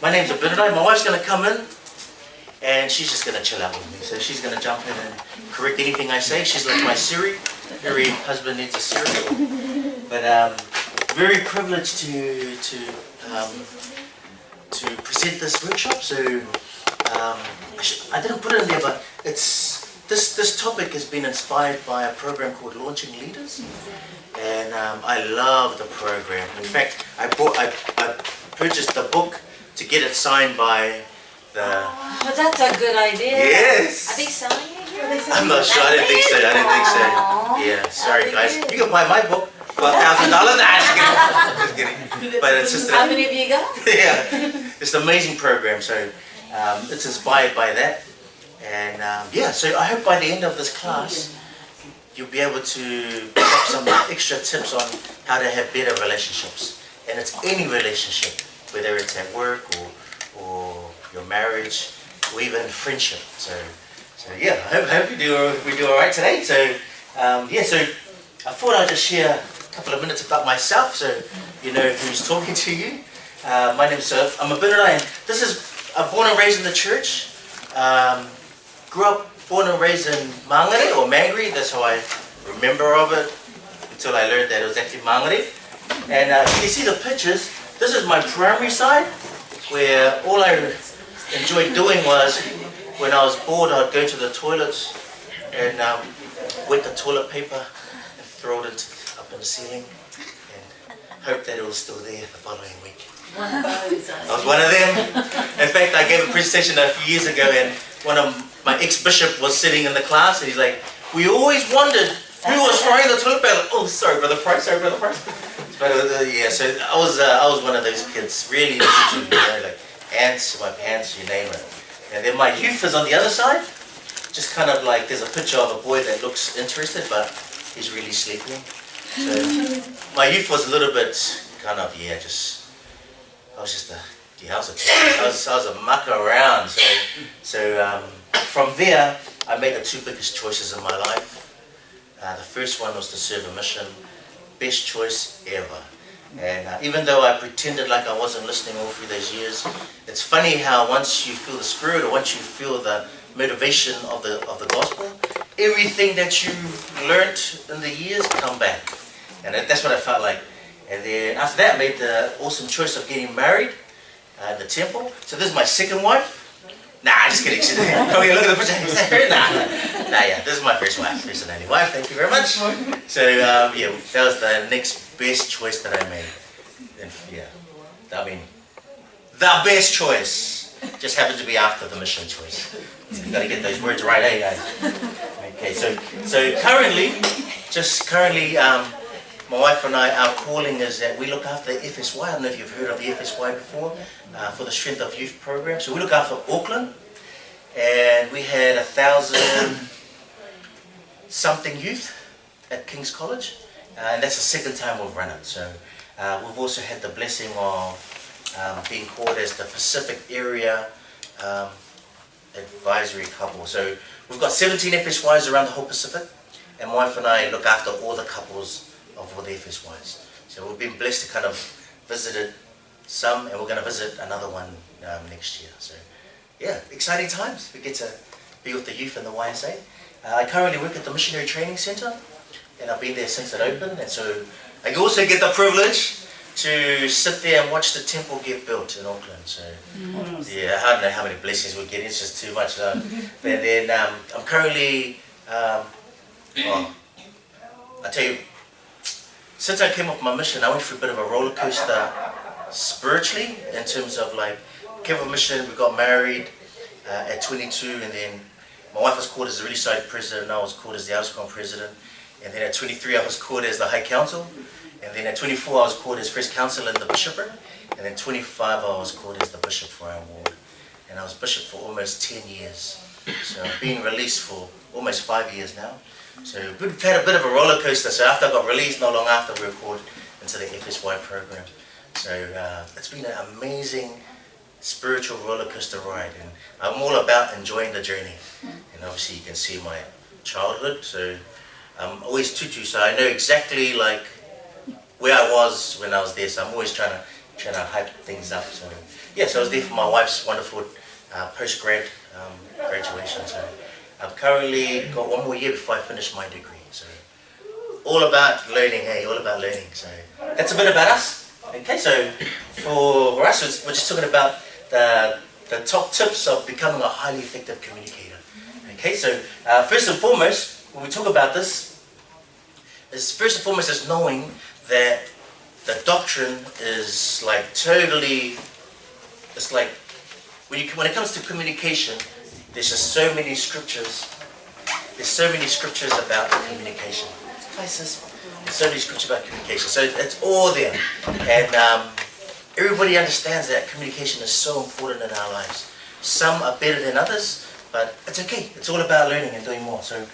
my name's Abinadi. My wife's going to come in and she's just going to chill out with me. So she's going to jump in and correct anything I say. She's like my Siri. Every husband needs a Siri. But very privileged to present this workshop. So I didn't put it in there, but this topic has been inspired by a program called Launching Leaders. And I love the program. In fact, I purchased the book to get it signed by the... Oh, that's a good idea. Yes. Are they selling it here? I'm not sure. I didn't think so. Yeah, sorry guys. You can buy my book for $1,000. Nah, just kidding. But it's just... How many of you got? Yeah. It's an amazing program. So it's inspired by that. And yeah, so I hope by the end of this class, you'll be able to pick up some extra tips on how to have better relationships. And it's any relationship, whether it's at work or your marriage or even friendship. So yeah, I hope we do all right today. So yeah, so I thought I'd just share a couple of minutes about myself so you know who's talking to you. My name's I'm Abinadi, and I'm born and raised in the church. Grew up, born and raised in Mangere or Mangere, that's how I remember of it, until I learned that it was actually Mangere. And you see the pictures, this is my primary side, where all I enjoyed doing was, when I was bored, I'd go to the toilets and wet the toilet paper and throw it up in the ceiling and hope that it was still there the following week. I was one of them. In fact, I gave a presentation a few years ago and one of my ex-bishop was sitting in the class and he's like, we always wondered who was throwing the toilet paper. Oh, sorry, Brother Price. But yeah, so I was one of those kids, really into, you know, like ants, my pants, you name it. And then my youth is on the other side, just kind of like there's a picture of a boy that looks interested, but he's really sleeping. So my youth was a little bit kind of, yeah, I was a mucker around. So from there, I made the two biggest choices in my life. The first one was to serve a mission. Best choice ever. And even though I pretended like I wasn't listening all through those years, it's funny how once you feel the Spirit or once you feel the motivation of the gospel, everything that you've learnt in the years come back. And that's what I felt like. And then after that, I made the awesome choice of getting married in the temple. So this is my second wife. Nah, just kidding. Oh, you look at the picture. Nah, yeah, this is my first wife. First and only wife. Thank you very much. So yeah, that was the next best choice that I made. And yeah, I mean, the best choice just happened to be after the mission choice. You got to get those words right, eh, guys? Okay, so currently, my wife and I, our calling is that we look after the FSY. I don't know if you've heard of the FSY before, for the Strength of Youth program. So we look after Auckland, and we had 1,000 something youth at King's College, and that's the second time we've run it. So we've also had the blessing of being called as the Pacific Area Advisory Couple. So we've got 17 FSYs around the whole Pacific, and my wife and I look after all the couples of all the FSYs. So we've been blessed to kind of visited some, and we're going to visit another one next year. So yeah, exciting times. We get to be with the youth in the YSA. I currently work at the Missionary Training Centre, and I've been there since it opened. And so I also get the privilege to sit there and watch the temple get built in Auckland. So yeah, I don't know how many blessings we're getting. It's just too much. But then I'm currently, well, I tell you, since I came off my mission, I went through a bit of a roller coaster spiritually, in terms of like, came off mission, we got married at 22, and then my wife was called as the Relief Society president, and I was called as the Outcome president, and then at 23 I was called as the High Council, and then at 24 I was called as First Council in the Bishopric, and then 25 I was called as the Bishop for our ward, and I was Bishop for almost 10 years, so I've been released for almost 5 years now. So we've had a bit of a roller coaster. So after I got released, not long after, we were called into the FSY program. So it's been an amazing spiritual roller coaster ride, and I'm all about enjoying the journey. And obviously you can see my childhood, so I'm always tutu, so I know exactly like where I was when I was there. So I'm always trying to trying to hype things up. So yeah, so I was there for my wife's wonderful post-grad graduation. So I've currently got one more year before I finish my degree. So all about learning, hey, all about learning. So that's a bit about us. Okay, so for us, we're just talking about the top tips of becoming a highly effective communicator. Okay, so first and foremost, when we talk about this, is knowing that the doctrine is like totally, it's like, when it comes to communication, there's just so many scriptures. There's so many scriptures about communication. There's so many scriptures about communication. So it's all there. And everybody understands that communication is so important in our lives. Some are better than others, but it's okay. It's all about learning and doing more. So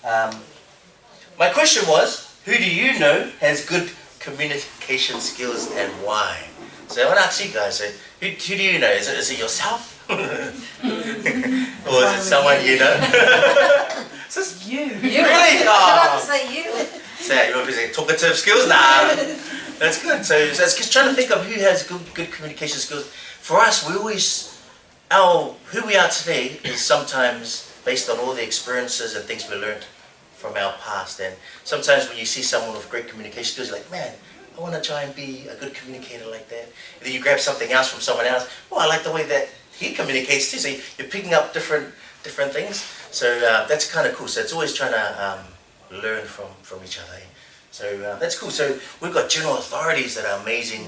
my question was, who do you know has good communication skills and why? So I want to ask you guys, so who do you know? Is it yourself? Or is it someone you know? Is this You. really? I was about to say you. So you want to say talkative skills? Nah, that's good. So it's just trying to think of who has good communication skills. For us, who we are today is sometimes based on all the experiences and things we learned from our past. And sometimes when you see someone with great communication skills, you're like, man, I want to try and be a good communicator like that. And then you grab something else from someone else. Oh, I like the way that he communicates too. So you're picking up different things. So that's kind of cool. So it's always trying to learn from each other. So that's cool. So we've got general authorities that are amazing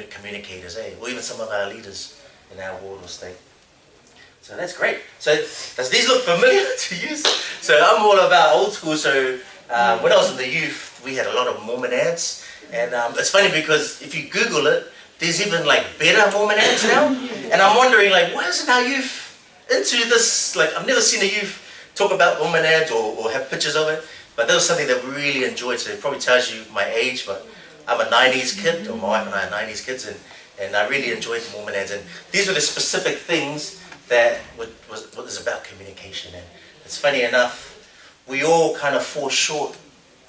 communicators, or even some of our leaders in our ward or state. So that's great. So does these look familiar to you? So I'm all about old school. So when I was in the youth, we had a lot of Mormon ads. And it's funny because if you Google it, there's even like better Mormon ads now. And I'm wondering, like, why isn't our youth into this? Like, I've never seen a youth talk about Mormon ads or have pictures of it. But that was something that we really enjoyed. So it probably tells you my age, but I'm a 90s kid, or my wife and I are 90s kids, and I really enjoyed Mormon ads. And these were the specific things that was about communication. And it's funny enough, we all kind of fall short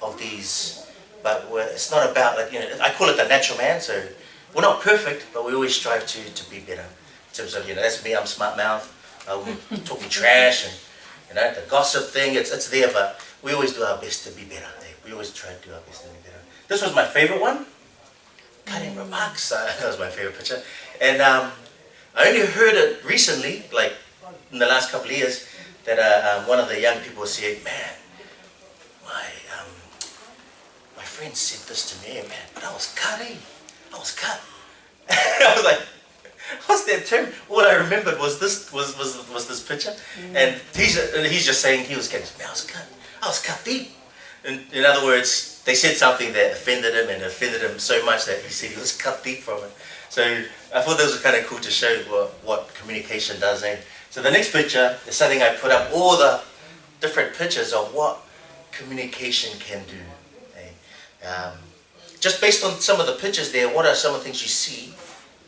of these, but it's not about, like, I call it the natural man. So we're not perfect, but we always strive to be better. In terms of, that's me, I'm smart mouth, talking trash, and the gossip thing, it's there, but we always do our best to be better. We always try to do our best to be better. This was my favorite one. Cutting remarks. That was my favorite picture. And I only heard it recently, like in the last couple of years, that one of the young people said, man, my friend said this to me, man, but I was cut, I was cut. I was like, what's that term? All I remembered was this this picture. And he's just saying he was getting, man, I was cut deep. In other words, they said something that offended him, and offended him so much that he said he was cut deep from it. So I thought this was kind of cool to show what communication does. So the next picture is something I put up, all the different pictures of what communication can do. Just based on some of the pictures there, what are some of the things you see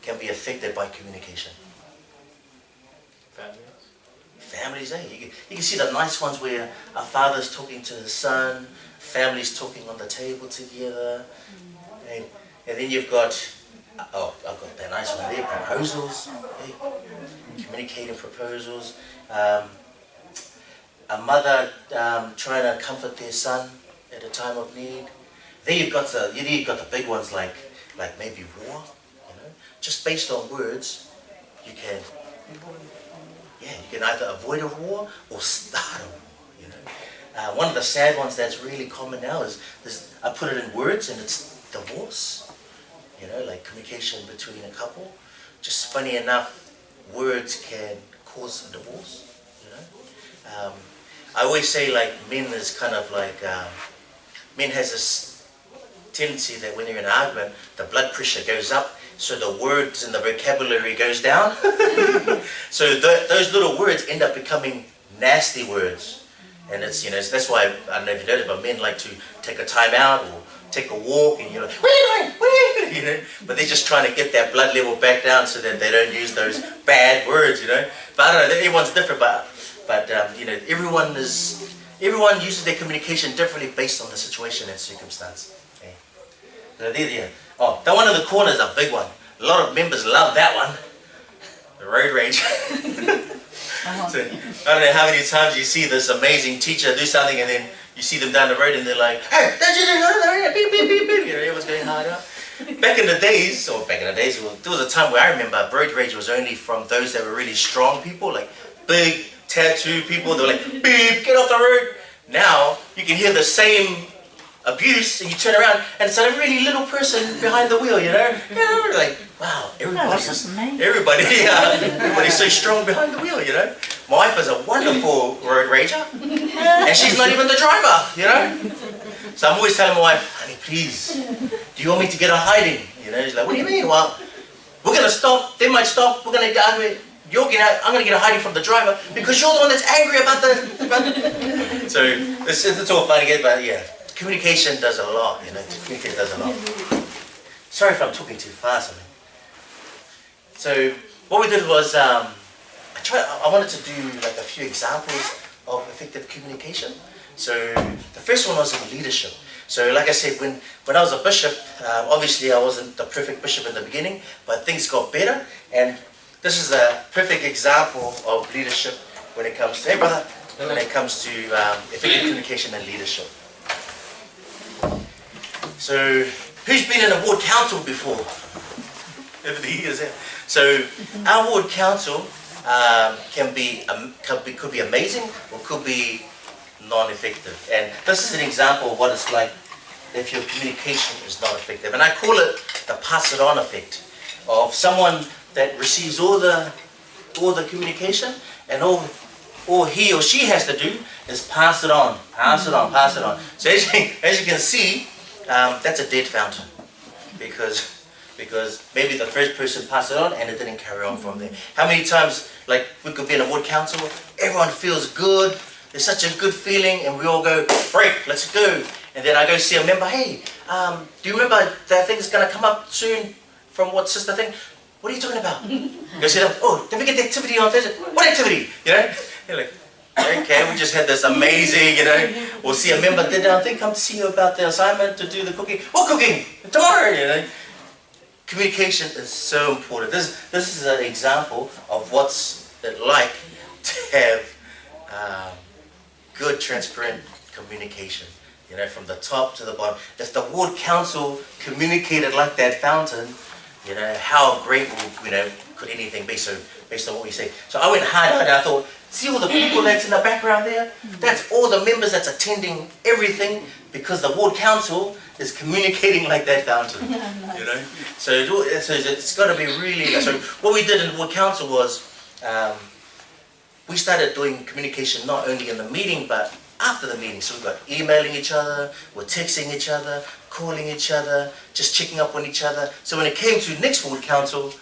can be affected by communication? Families, you can see the nice ones where a father's talking to his son, families talking on the table together, and then you've got, I've got that nice one there, proposals, communicating proposals, a mother trying to comfort their son at a time of need. Then you've got the big ones like maybe war, just based on words, you can either avoid a war or start a war. One of the sad ones that's really common now is I put it in words, and it's divorce. Like communication between a couple. Just funny enough, words can cause a divorce. I always say, like, men is kind of like men has this tendency that when you're in an argument, the blood pressure goes up, so the words and the vocabulary goes down. So those little words end up becoming nasty words. And it's, that's why, I don't know if you noticed, but men like to take a time out or take a walk, and what are you doing? But they're just trying to get that blood level back down so that they don't use those bad words, But I don't know, everyone's different, but everyone uses their communication differently based on the situation and circumstance. Okay? So Oh, that one in the corner is a big one. A lot of members love that one. The road rage. So, I don't know how many times you see this amazing teacher do something and then you see them down the road and they're like, hey, beep, beep, beep, beep. You know, everyone's going harder. Back in the days, well, there was a time where I remember road rage was only from those that were really strong people, like big tattoo people. They were like, beep, get off the road. Now, you can hear the same abuse and you turn around and it's a really little person behind the wheel, you know? Like, wow, everybody's so strong behind the wheel, you know? My wife is a wonderful road rager and she's not even the driver, you know? So I'm always telling my wife, honey, please, do you want me to get a hiding? You know, she's like, what do you mean? Well, we're going to stop, they might stop, we're going to get angry. I'm going to get a hiding from the driver because you're the one that's angry about the... So it's all fun again, but yeah. Communication does a lot, you know. Communication does a lot. Sorry if I'm talking too fast. So what we did was I wanted to do like a few examples of effective communication. So the first one was in leadership. So like I said, when I was a bishop, obviously I wasn't the perfect bishop in the beginning, but things got better. And this is a perfect example of leadership when it comes to, hey brother, when it comes to effective communication and leadership. So, who's been in a ward council before? Over the years, yeah. So, our ward council could be amazing or could be non-effective. And this is an example of what it's like if your communication is not effective. And I call it the pass it on effect of someone that receives all the communication and all he or she has to do is pass it on. So as you can see, that's a dead fountain because maybe the first person passed it on and it didn't carry on from there. How many times, like we could be in a ward council, everyone feels good, there's such a good feeling and we all go, break, let's go. And then I go see a member, hey, do you remember that thing's going to come up soon from what sister thing? What are you talking about? Go see them, oh, did we get the activity on Thursday? What activity? You know? They're like, okay, we just had this amazing, you know, we'll see a member did I think come to see you about the assignment to do the cooking. What cooking? Tomorrow, you know. Communication is so important. This is an example of what's it like to have good, transparent communication. You know, from the top to the bottom. If the ward council communicated like that fountain, you know, how great could anything be? So based on what we say. So I went hard and I thought, see all the people that's in the background there? That's all the members that's attending everything because the ward council is communicating like that fountain. You know? So it's got to be really... So what we did in the ward council was we started doing communication not only in the meeting but after the meeting. So we got emailing each other, we're texting each other, calling each other, just checking up on each other. So when it came to next ward council,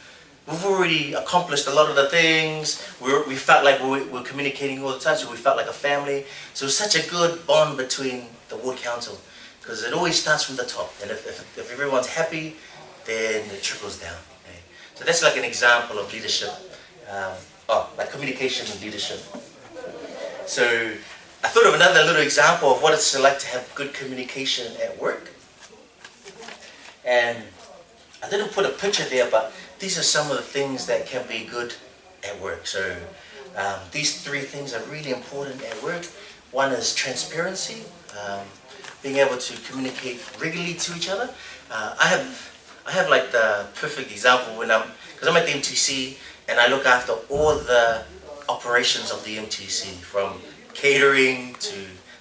we've already accomplished a lot of the things. We felt like we were communicating all the time, so we felt like a family. So it's such a good bond between the ward council because it always starts from the top. And if everyone's happy, then it trickles down. Okay? So that's like an example of leadership, like communication and leadership. So I thought of another little example of what it's like to have good communication at work. And I didn't put a picture there, but these are some of the things that can be good at work. So these three things are really important at work. One is transparency, being able to communicate regularly to each other. I have like the perfect example because I'm at the MTC and I look after all the operations of the MTC, from catering to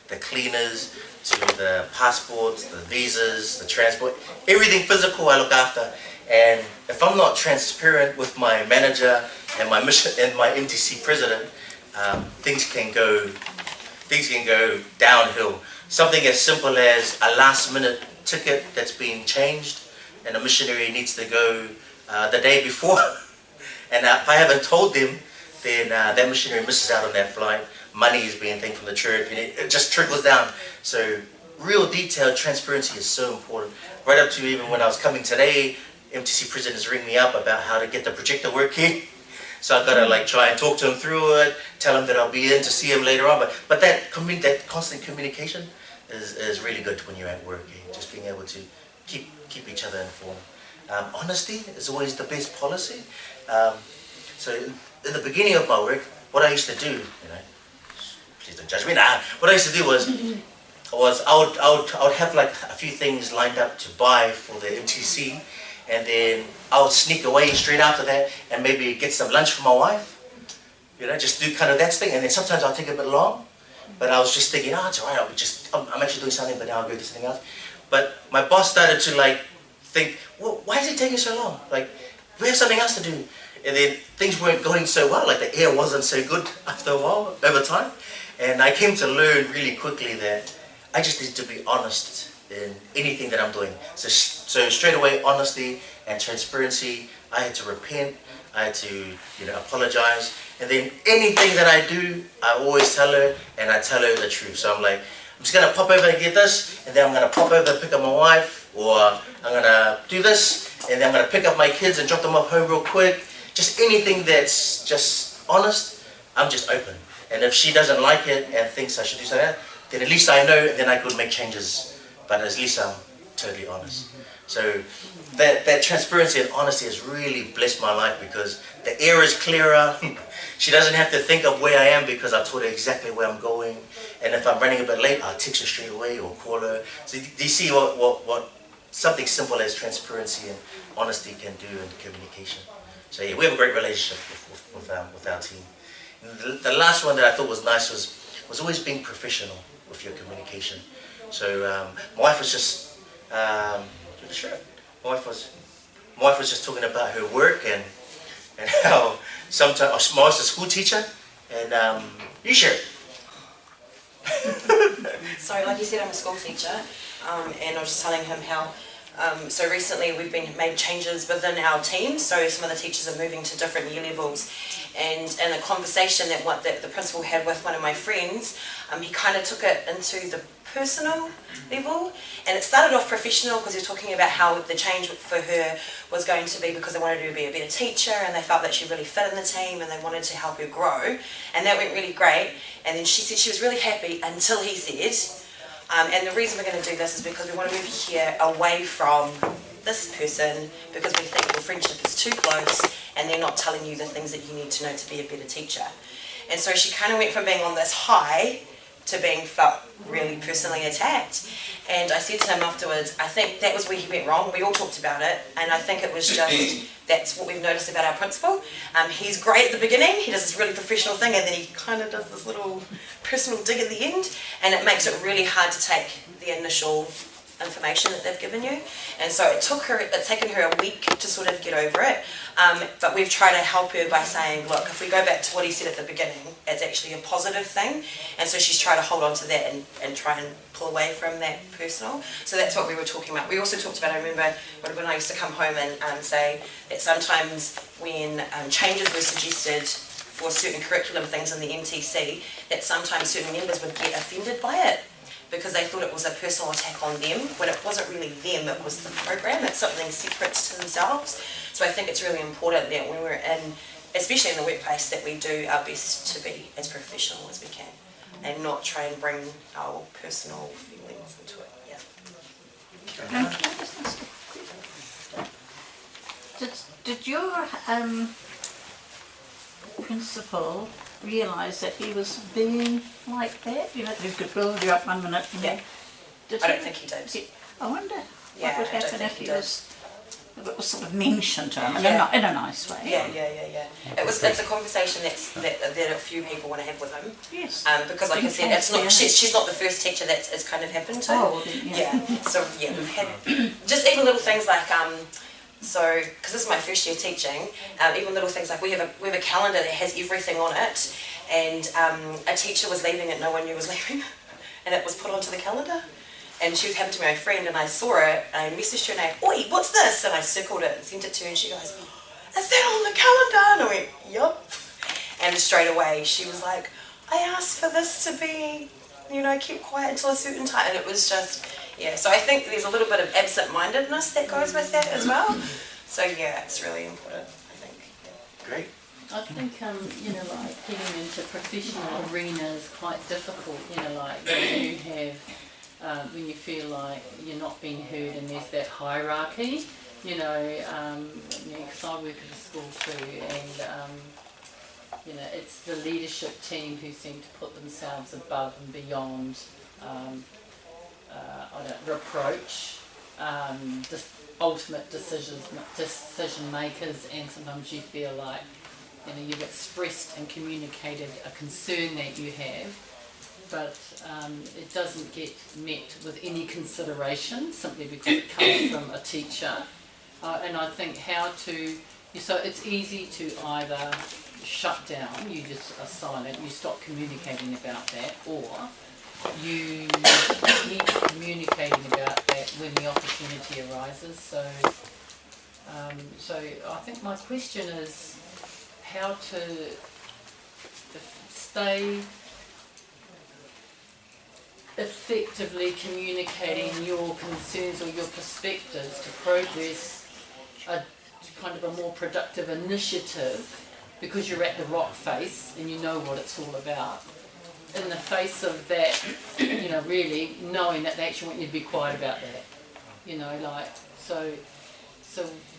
the cleaners to the passports, the visas, the transport, everything physical I look after. And if I'm not transparent with my manager and my MTC president, things can go downhill. Something as simple as a last-minute ticket that's been changed, and a missionary needs to go the day before, and if I haven't told them, then that missionary misses out on that flight. Money is being taken from the church, and it just trickles down. So real detailed transparency is so important. Right up to even when I was coming today, MTC presidents ring me up about how to get the projector working. So I've got to like try and talk to him through it, tell him that I'll be in to see him later on. But that constant communication is really good when you're at work. Just being able to keep each other informed. Honesty is always the best policy. So in the beginning of my work, what I used to do, please don't judge me. What I used to do was I would have like a few things lined up to buy for the MTC, and then I would sneak away straight after that and maybe get some lunch for my wife. Just do kind of that thing, and then sometimes I'll take a bit long. But I was just thinking, it's alright. I'm actually doing something, but now I'll go do something else. But my boss started to think, well, why is it taking so long? We have something else to do. And then things weren't going so well. The air wasn't so good after a while, over time. And I came to learn really quickly that I just need to be honest in anything that I'm doing. So straight away, honesty and transparency. I had to repent. I had to, apologize. And then anything that I do, I always tell her, and I tell her the truth. So I'm just going to pop over and get this, and then I'm going to pop over and pick up my wife, or I'm going to do this, and then I'm going to pick up my kids and drop them off home real quick. Just anything that's just honest, I'm just open. And if she doesn't like it and thinks I should do something, then at least I know, and then I could make changes. But at least I'm totally honest. So that transparency and honesty has really blessed my life, because the air is clearer. She doesn't have to think of where I am, because I told her exactly where I'm going. And if I'm running a bit late, I'll text her straight away or call her. So do you see what something simple as transparency and honesty can do in communication? So yeah, we have a great relationship with our team. And the last one that I thought was nice was always being professional with your communication. So my wife was just my wife was just talking about her work and how sometimes my wife's a school teacher, and you share it. So like you said, I'm a school teacher, and I was just telling him how so recently we've made changes within our team. So some of the teachers are moving to different year levels, and in a conversation that the principal had with one of my friends, he kind of took it into the personal level, and it started off professional because he was talking about how the change for her was going to be because they wanted her to be a better teacher, and they felt that she really fit in the team, and they wanted to help her grow, and that went really great. And then she said she was really happy until he said, and the reason we're going to do this is because we want to move here away from this person, because we think your friendship is too close and they're not telling you the things that you need to know to be a better teacher. And so she kind of went from being on this high to being felt really personally attacked. And I said to him afterwards, I think that was where he went wrong. We all talked about it, and I think it was just, that's what we've noticed about our principal. He's great at the beginning, he does this really professional thing, and then he kind of does this little personal dig at the end, and it makes it really hard to take the initial information that they've given you. And so it's taken her a week to sort of get over it, but we've tried to help her by saying, look, if we go back to what he said at the beginning, it's actually a positive thing. And so she's tried to hold on to that and try and pull away from that personal. So that's what we were talking about. We also talked about, I remember when I used to come home and say that sometimes when changes were suggested for certain curriculum things in the MTC, that sometimes certain members would get offended by it, because they thought it was a personal attack on them, when it wasn't really them, it was the program. It's something separate to themselves. So I think it's really important that when we're in, especially in the workplace, that we do our best to be as professional as we can and not try and bring our personal feelings into it. Yeah. Did your principal realise that he was being like that? You know, he could build you up 1 minute. And Yeah. I don't think he did. I wonder Yeah, what would I don't happen think if he he did. if it was sort of mentioned to him Yeah. in a nice way. Yeah. It's a conversation that a few people want to have with him. Yes. Because like I said, it's not she's not the first teacher that it's kind of happened to. Oh, then, yeah. So yeah, we've had just even little things like so because this is my first year teaching, even little things like we have a calendar that has everything on it, and a teacher was leaving and no one knew was leaving, and it was put onto the calendar. And she happened to be my friend, and I saw it, and I messaged her and I, oi, what's this? And I circled it and sent it to her, and she goes, is that on the calendar? And I went, yup. And straight away she was like, I asked for this to be, keep quiet until a certain time. And it was just, yeah. So I think there's a little bit of absent-mindedness that goes with that as well. So yeah, it's really important, I think. Yeah. Great. I think, like getting into professional arena is quite difficult, like you have when you feel like you're not being heard and there's that hierarchy, you know, because I work at a school too, and you know, it's the leadership team who seem to put themselves above and beyond reproach, ultimate decision makers, and sometimes you feel like, you know, you've expressed and communicated a concern that you have, but it doesn't get met with any consideration simply because it comes from a teacher. And I think so it's easy to either shut down, you just are silent, you stop communicating about that, or you keep communicating about that when the opportunity arises. So I think my question is how to stay effectively communicating your concerns or your perspectives to progress a kind of a more productive initiative, because you're at the rock face and you know what it's all about, in the face of that, you know, really knowing that they actually want you to be quiet about that, you know, like, so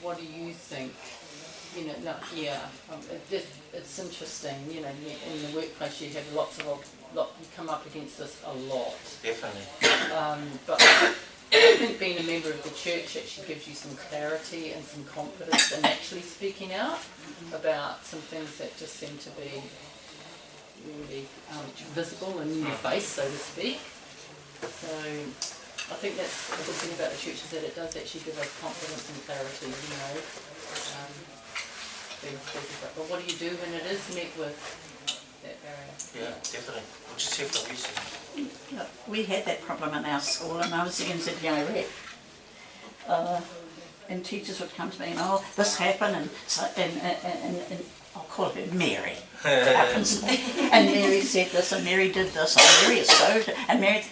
what do you think? You know, no, yeah, it's interesting, you know, in the workplace you have you come up against this a lot. Definitely. But I think being a member of the church actually gives you some clarity and some confidence in actually speaking out about some things that just seem to be really visible and in your face, so to speak. So I think that's the good thing about the church, is that it does actually give us confidence and clarity, you know. But what do you do when it is met with that barrier? Yeah, definitely. We'll just hear from you soon. Look, we had that problem in our school, and I was the NZVI rep. And teachers would come to me and, oh, this happened, and so, and I'll call her Mary. And Mary said this, and Mary did this, and Mary is so, and Mary,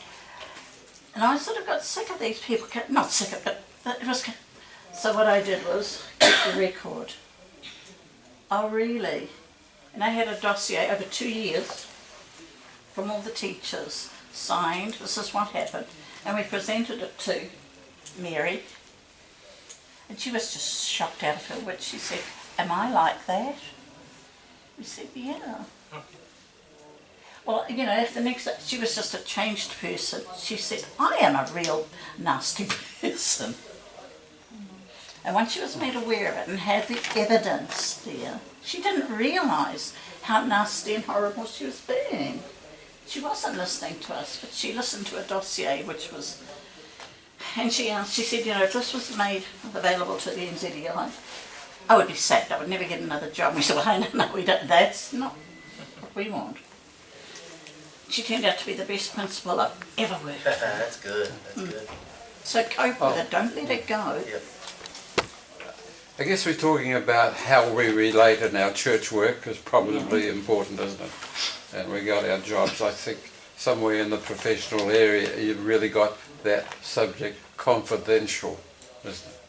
and I sort of got sick of these people. Not sick of it, but it was. So what I did was keep the record. Oh, really? And I had a dossier over 2 years from all the teachers, signed, this is what happened, and we presented it to Mary, and she was just shocked out of her wits. She said, am I like that? We said, yeah. Well, you know, the next day, she was just a changed person. She said, I am a real nasty person. And once she was made aware of it and had the evidence there, she didn't realise how nasty and horrible she was being. She wasn't listening to us, but she listened to a dossier which was, and she said, you know, if this was made available to the NZEI, I would be sacked, I would never get another job. We said, well, no, we don't, that's not what we want. She turned out to be the best principal I've ever worked with. That's good, that's good. So cope with it, don't let it go. Yep. I guess we're talking about how we relate in our church work is probably important, isn't it? And we got our jobs. I think somewhere in the professional area you've really got that subject confidential, isn't it?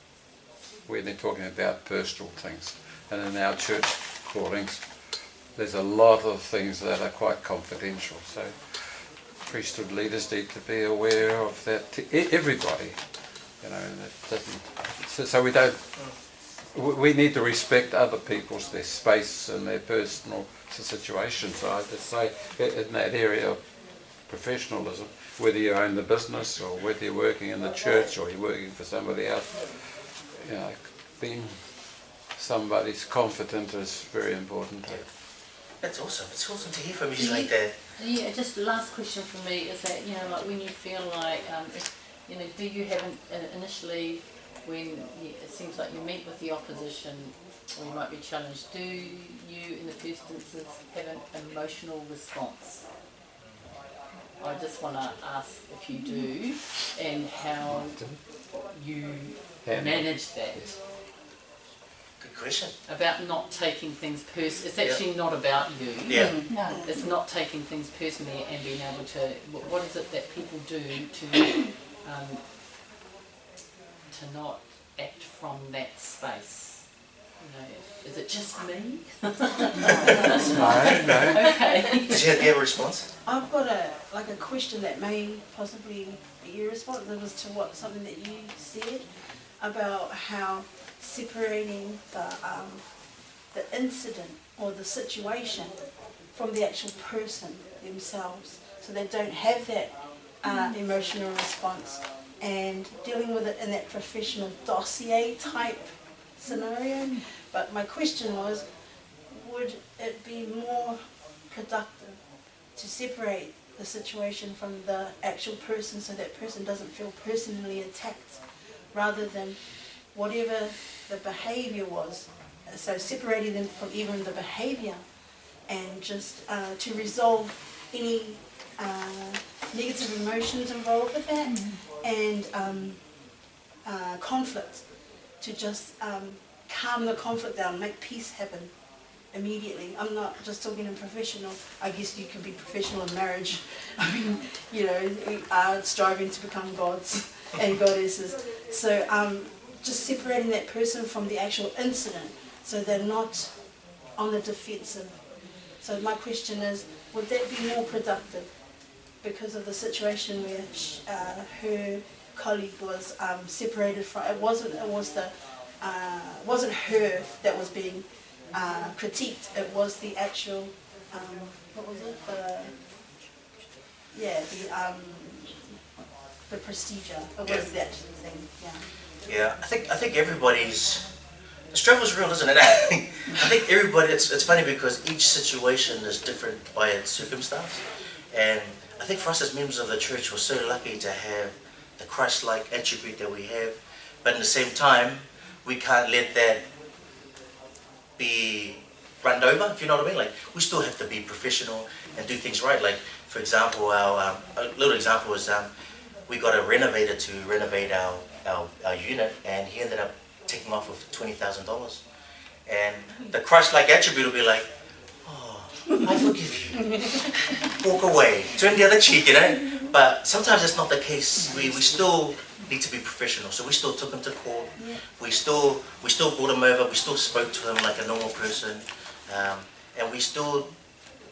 When they're talking about personal things. And in our church callings, there's a lot of things that are quite confidential. So priesthood leaders need to be aware of that. Everybody, you know, that doesn't. So we don't. We need to respect other people's, their space and their personal situations. So I just say in that area of professionalism, whether you own the business or whether you're working in the church or you're working for somebody else, you know, being somebody's confident is very important. Yeah. That's awesome. It's awesome to hear from you like that. Yeah, just the last question for me is that, you know, like when you feel like, you know, do you have initially, when it seems like you meet with the opposition or you might be challenged, do you in the first instance have an emotional response? I just want to ask if you do and how you manage that. Good question. About not taking things personally. It's actually not about you. Yeah. No. It's not taking things personally and being able to, what is it that people do to not act from that space? You know, is it just me? No. Okay. Did you have a response? I've got a question that may possibly be your response. It was to something that you said about how separating the incident or the situation from the actual person themselves, so they don't have that emotional response, and dealing with it in that professional dossier type scenario. But my question was, would it be more productive to separate the situation from the actual person, so that person doesn't feel personally attacked, rather than whatever the behaviour was, so separating them from even the behaviour, and just to resolve any negative emotions involved with that, and conflict, to just calm the conflict down, make peace happen immediately. I'm not just talking in professional. I guess you can be professional in marriage. I mean, you know, we are striving to become gods and goddesses. So just separating that person from the actual incident, so they're not on the defensive. So my question is, would that be more productive because of the situation where her colleague was separated from? It wasn't her that was being critiqued. It was the actual what was it? The procedure. It was that thing. Yeah. Yeah, I think everybody's, the struggle's real, isn't it? I think everybody, it's funny because each situation is different by its circumstance, and I think for us as members of the church, we're so lucky to have the Christ-like attribute that we have, but at the same time, we can't let that be run over, if you know what I mean. Like, we still have to be professional and do things right. Like, for example, a little example is we got a renovator to renovate our unit, and he ended up taking off with $20,000. And the Christ-like attribute will be like, oh, I forgive you. Walk away, turn the other cheek, you know. But sometimes that's not the case. We still need to be professional. So we still took him to court. We still brought him over. We still spoke to him like a normal person, and we still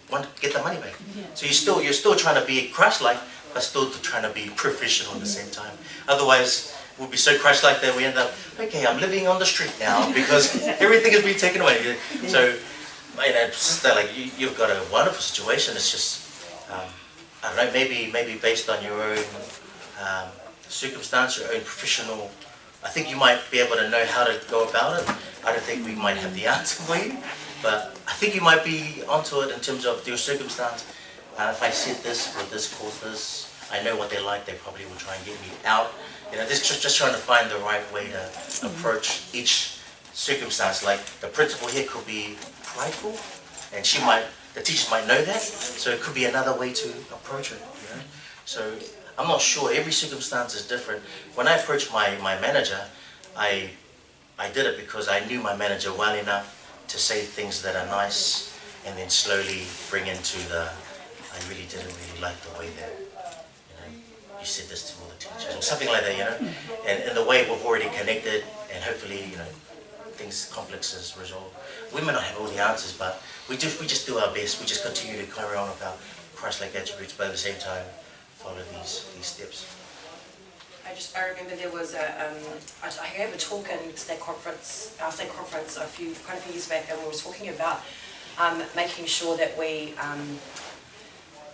want to get the money back. So you're still trying to be Christ-like, but still trying to be professional at the same time. Otherwise, we'll be so Christ-like that we end up, okay, I'm living on the street now because everything has been taken away. So, you know, sister, like you've got a wonderful situation. It's just, I don't know, maybe based on your own circumstance, your own professional. I think you might be able to know how to go about it. I don't think we might have the answer for you, but I think you might be onto it in terms of your circumstance. If I said this, would this cause this? I know what they're like. They probably will try and get me out. You know, this just trying to find the right way to approach each circumstance. Like the principal here could be prideful, and the teachers might know that. So it could be another way to approach it. You know, so I'm not sure. Every circumstance is different. When I approached my manager, I did it because I knew my manager well enough to say things that are nice, and then slowly bring into I really didn't really like the way that, you know, you said this to all the teachers, or something like that, you know. And in the way we've already connected, and hopefully, you know, conflicts is resolved. We may not have all the answers, but we just do our best. We just continue to carry on with our Christ-like attributes, but at the same time, follow these steps. I remember there was I gave a talk in our state conference quite a few years back, and we were talking about making sure that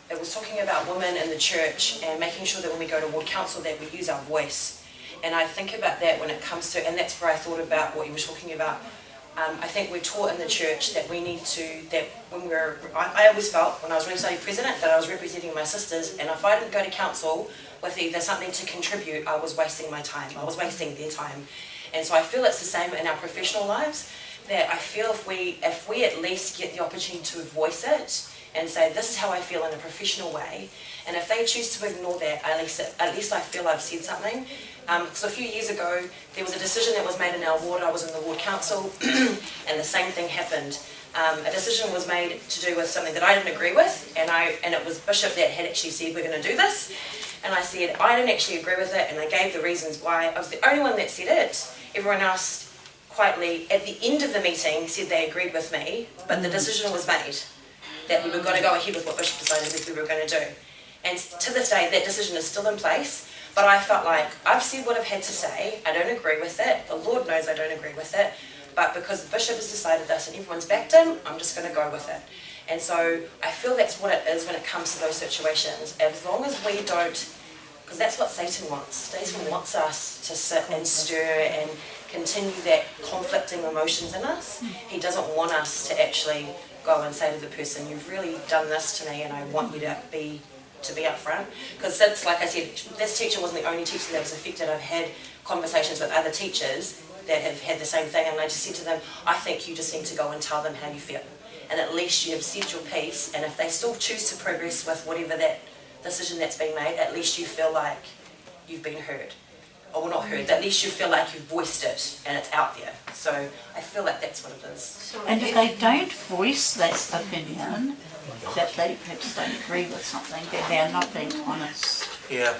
it was talking about women in the church, and making sure that when we go to ward council that we use our voice. And I think about that when it comes to, and that's where I thought about what you were talking about. I think we're taught in the church that we need to, that when I always felt when I was really study president that I was representing my sisters, and if I didn't go to council with either something to contribute, I was wasting my time. I was wasting their time. And so I feel it's the same in our professional lives, that I feel if we at least get the opportunity to voice it and say, this is how I feel in a professional way, and if they choose to ignore that, at least I feel I've said something. So a few years ago, there was a decision that was made in our ward. I was in the ward council, and the same thing happened. A decision was made to do with something that I didn't agree with, and it was Bishop that had actually said, we're going to do this. And I said, I didn't actually agree with it, and I gave the reasons why. I was the only one that said it. Everyone else quietly at the end of the meeting said they agreed with me, but the decision was made that we were going to go ahead with what Bishop decided we were going to do. And to this day, that decision is still in place, but I felt like I've said what I've had to say. I don't agree with it. The Lord knows I don't agree with it, but because the Bishop has decided this and everyone's backed him, I'm just going to go with it. And so I feel that's what it is when it comes to those situations. As long as we don't, because that's what Satan wants. Satan wants us to sit and stir and continue that conflicting emotions in us. He doesn't want us to actually go and say to the person, you've really done this to me and I want you to be up front. Because since, like I said, this teacher wasn't the only teacher that was affected. I've had conversations with other teachers that have had the same thing, and I just said to them, I think you just need to go and tell them how you feel. And at least you have said your piece, and if they still choose to progress with whatever that decision that's been made, at least you feel like you've been heard. Or well, not heard, at least you feel like you've voiced it and it's out there. So I feel like that's what it is. And if they don't voice that opinion, that they perhaps don't agree with something, then they're not being honest. Yeah.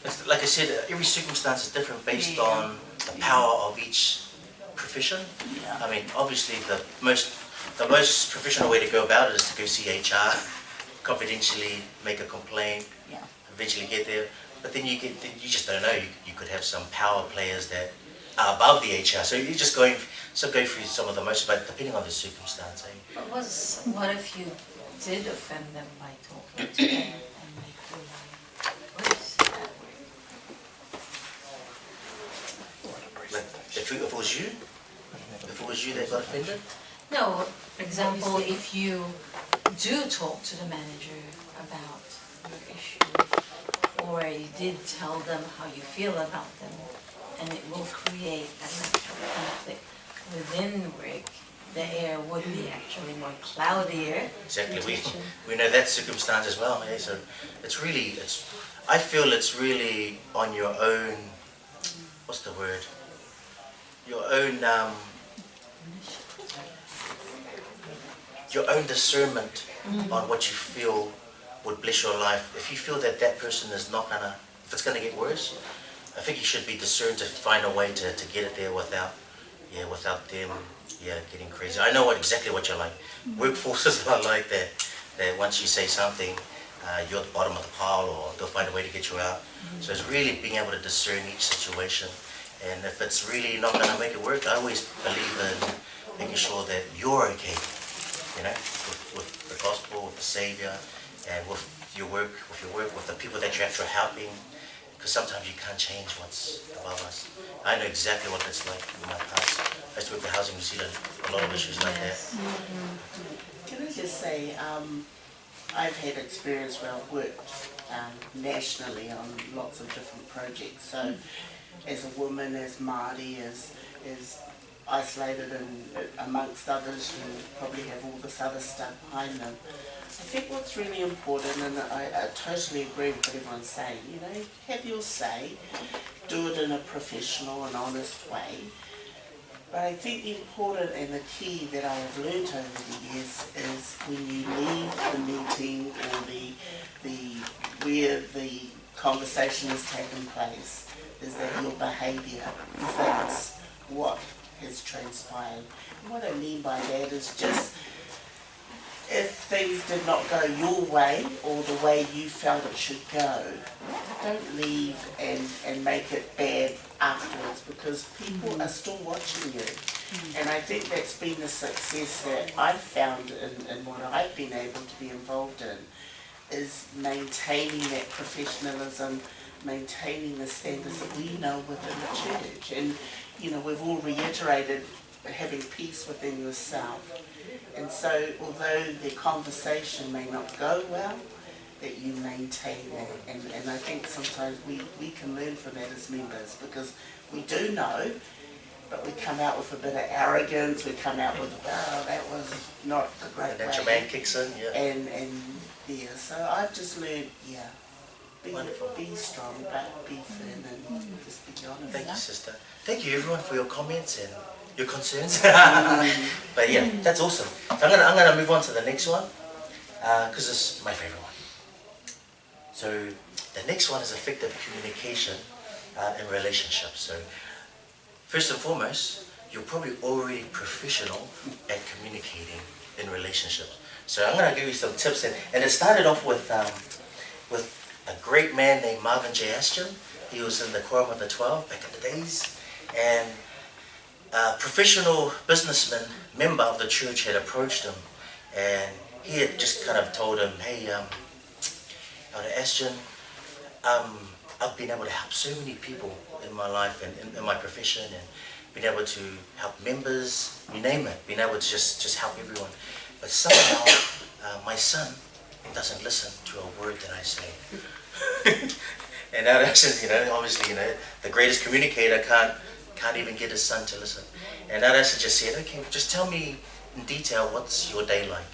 It's, like I said, every circumstance is different based on the power of each profession. Yeah. I mean, obviously the most professional way to go about it is to go see HR, confidentially make a complaint, Yeah. eventually get there. But then you just don't know. You could have some power players that are above the HR. So you're just go through some of the most, but depending on the circumstance. What if you did offend them by talking to them and make them worse that way? Like if it was you that got offended. No, for example, if you do talk to the manager about your issue, or you did tell them how you feel about them, and it will create an actual conflict within work, the air would be actually more cloudier. Exactly, we know that circumstance as well. Eh? So I feel it's really on your own. What's the word? Your own discernment on what you feel would bless your life. If you feel that that person is not gonna, if it's gonna get worse, I think you should be discerned to find a way to get it there without them getting crazy. I know exactly what you're like. Workforces are like that. That once you say something, you're at the bottom of the pile, or they'll find a way to get you out. So it's really being able to discern each situation. And if it's really not going to make it work, I always believe in making sure that you're okay, you know, with the gospel, with the Savior, and with your work, with the people that you're actually helping. Because sometimes you can't change what's above us. I know exactly what it's like in my past. I used to work for Housing New Zealand, a lot of issues like that. Can I just say, I've had experience where I've worked nationally on lots of different projects. So as a woman, as Māori, as isolated and amongst others who probably have all this other stuff behind them, I think what's really important, and I totally agree with what everyone's saying, you know, have your say, do it in a professional and honest way. But I think the important and the key that I have learnt over the years is when you leave the meeting or where the conversation has taken place, is that your behaviour fits what has transpired. And what I mean by that is just, if things did not go your way or the way you felt it should go, don't leave and make it bad afterwards, because people are still watching you. And I think that's been the success that I've found in what I've been able to be involved in, is maintaining that professionalism, maintaining the standards that we know within the church. And, you know, we've all reiterated having peace within yourself. And so, although the conversation may not go well, that you maintain that. And I think sometimes we can learn from that as members, because we do know, but we come out with a bit of arrogance, we come out with, oh, that was not the great way. And your man kicks in, yeah. And so I've just learned, be strong, but be firm and just be honest. Thank you, sister. Thank you, everyone, for your comments and your concerns. But yeah, that's awesome. So I'm gonna move on to the next one, because this is my favorite one. So the next one is effective communication in relationships. So first and foremost, you're probably already professional at communicating in relationships. So I'm going to give you some tips, and it started off with a great man named Marvin J. Ashton. He was in the Quorum of the 12 back in the days, and a professional businessman, member of the church, had approached him, and he had just kind of told him, hey, Elder Ashton, I've been able to help so many people in my life and in my profession, and been able to help members, you name it, been able to just help everyone. But somehow, my son doesn't listen to a word that I say. And now that's, obviously, the greatest communicator can't even get his son to listen. And now that's just said, okay, just tell me in detail what's your day like.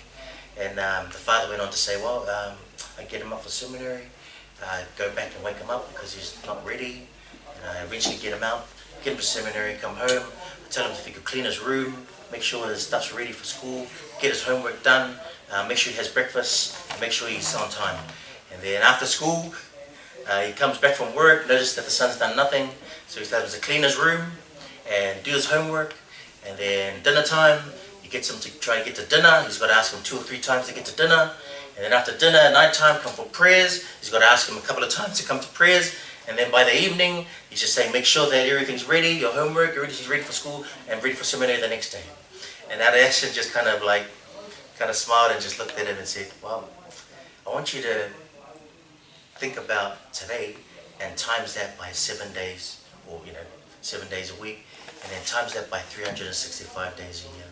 And the father went on to say, well, I get him up for seminary, go back and wake him up because he's not ready, and I eventually get him out, get him to seminary, come home, I tell him if he could clean his room, make sure his stuff's ready for school, get his homework done, make sure he has breakfast, and make sure he's on time. And then after school, he comes back from work, notices that the son's done nothing, so he starts to clean his room and do his homework. And then dinner time, he gets him to try to get to dinner. He's got to ask him 2 or 3 times to get to dinner. And then after dinner, at night time, come for prayers. He's got to ask him a couple of times to come to prayers. And then by the evening, he's just saying, make sure that everything's ready, your homework, everything's ready for school and ready for seminary the next day. And that Ashton just kind of smiled and just looked at him and said, well, I want you to think about today and times that by 7 days, or 7 days a week, and then times that by 365 days a year.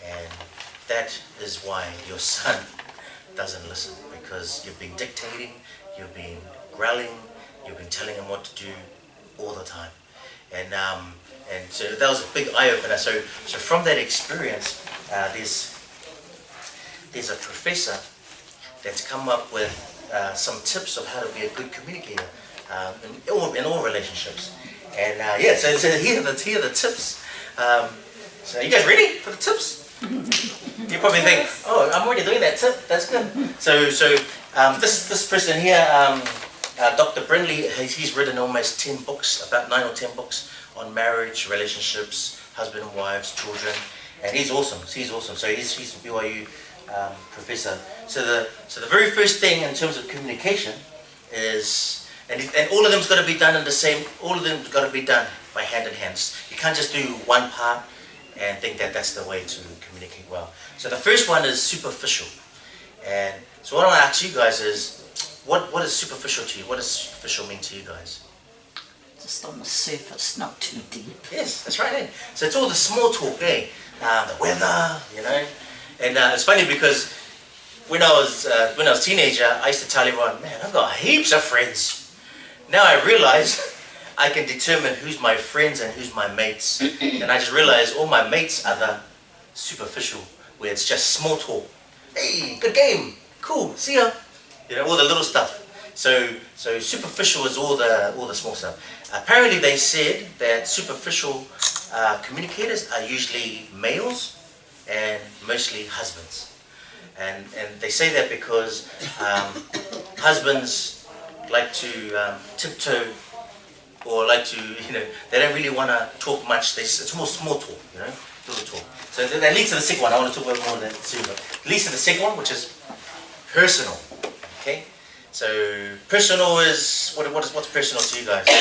And that is why your son doesn't listen, because you've been dictating, you've been growling, you've been telling him what to do all the time. And so that was a big eye-opener. So from that experience, there's a professor that's come up with some tips of how to be a good communicator in all relationships. And so here are the tips. So you guys ready for the tips? You probably think, oh, I'm already doing that tip. That's good. So this person here, Dr. Brindley, he's written almost 10 books, about 9 or 10 books on marriage, relationships, husband and wives, children, and he's awesome. He's awesome. So he's a BYU professor. So the very first thing in terms of communication is, and all of them's got to be done in the same. All of them's got to be done by hand in hand. You can't just do one part and think that that's the way to communicate well. So the first one is superficial. And so what I want to ask you guys is, what is superficial to you? What does superficial mean to you guys? Just on the surface, not too deep. Yes, that's right. So it's all the small talk, the weather, And it's funny because when I was a teenager, I used to tell everyone, man, I've got heaps of friends. Now I realize I can determine who's my friends and who's my mates. And I just realized all my mates are the superficial, where it's just small talk. Hey, good game, cool, see ya. All the little stuff. So superficial is all the small stuff. Apparently they said that superficial communicators are usually males and mostly husbands. And they say that because husbands like to tiptoe, or like to, they don't really want to talk much. It's more small talk, little talk. So that leads to the second one. I want to talk about more than that soon. But it leads to the second one, which is personal. Okay? So personal is, what's personal to you guys? The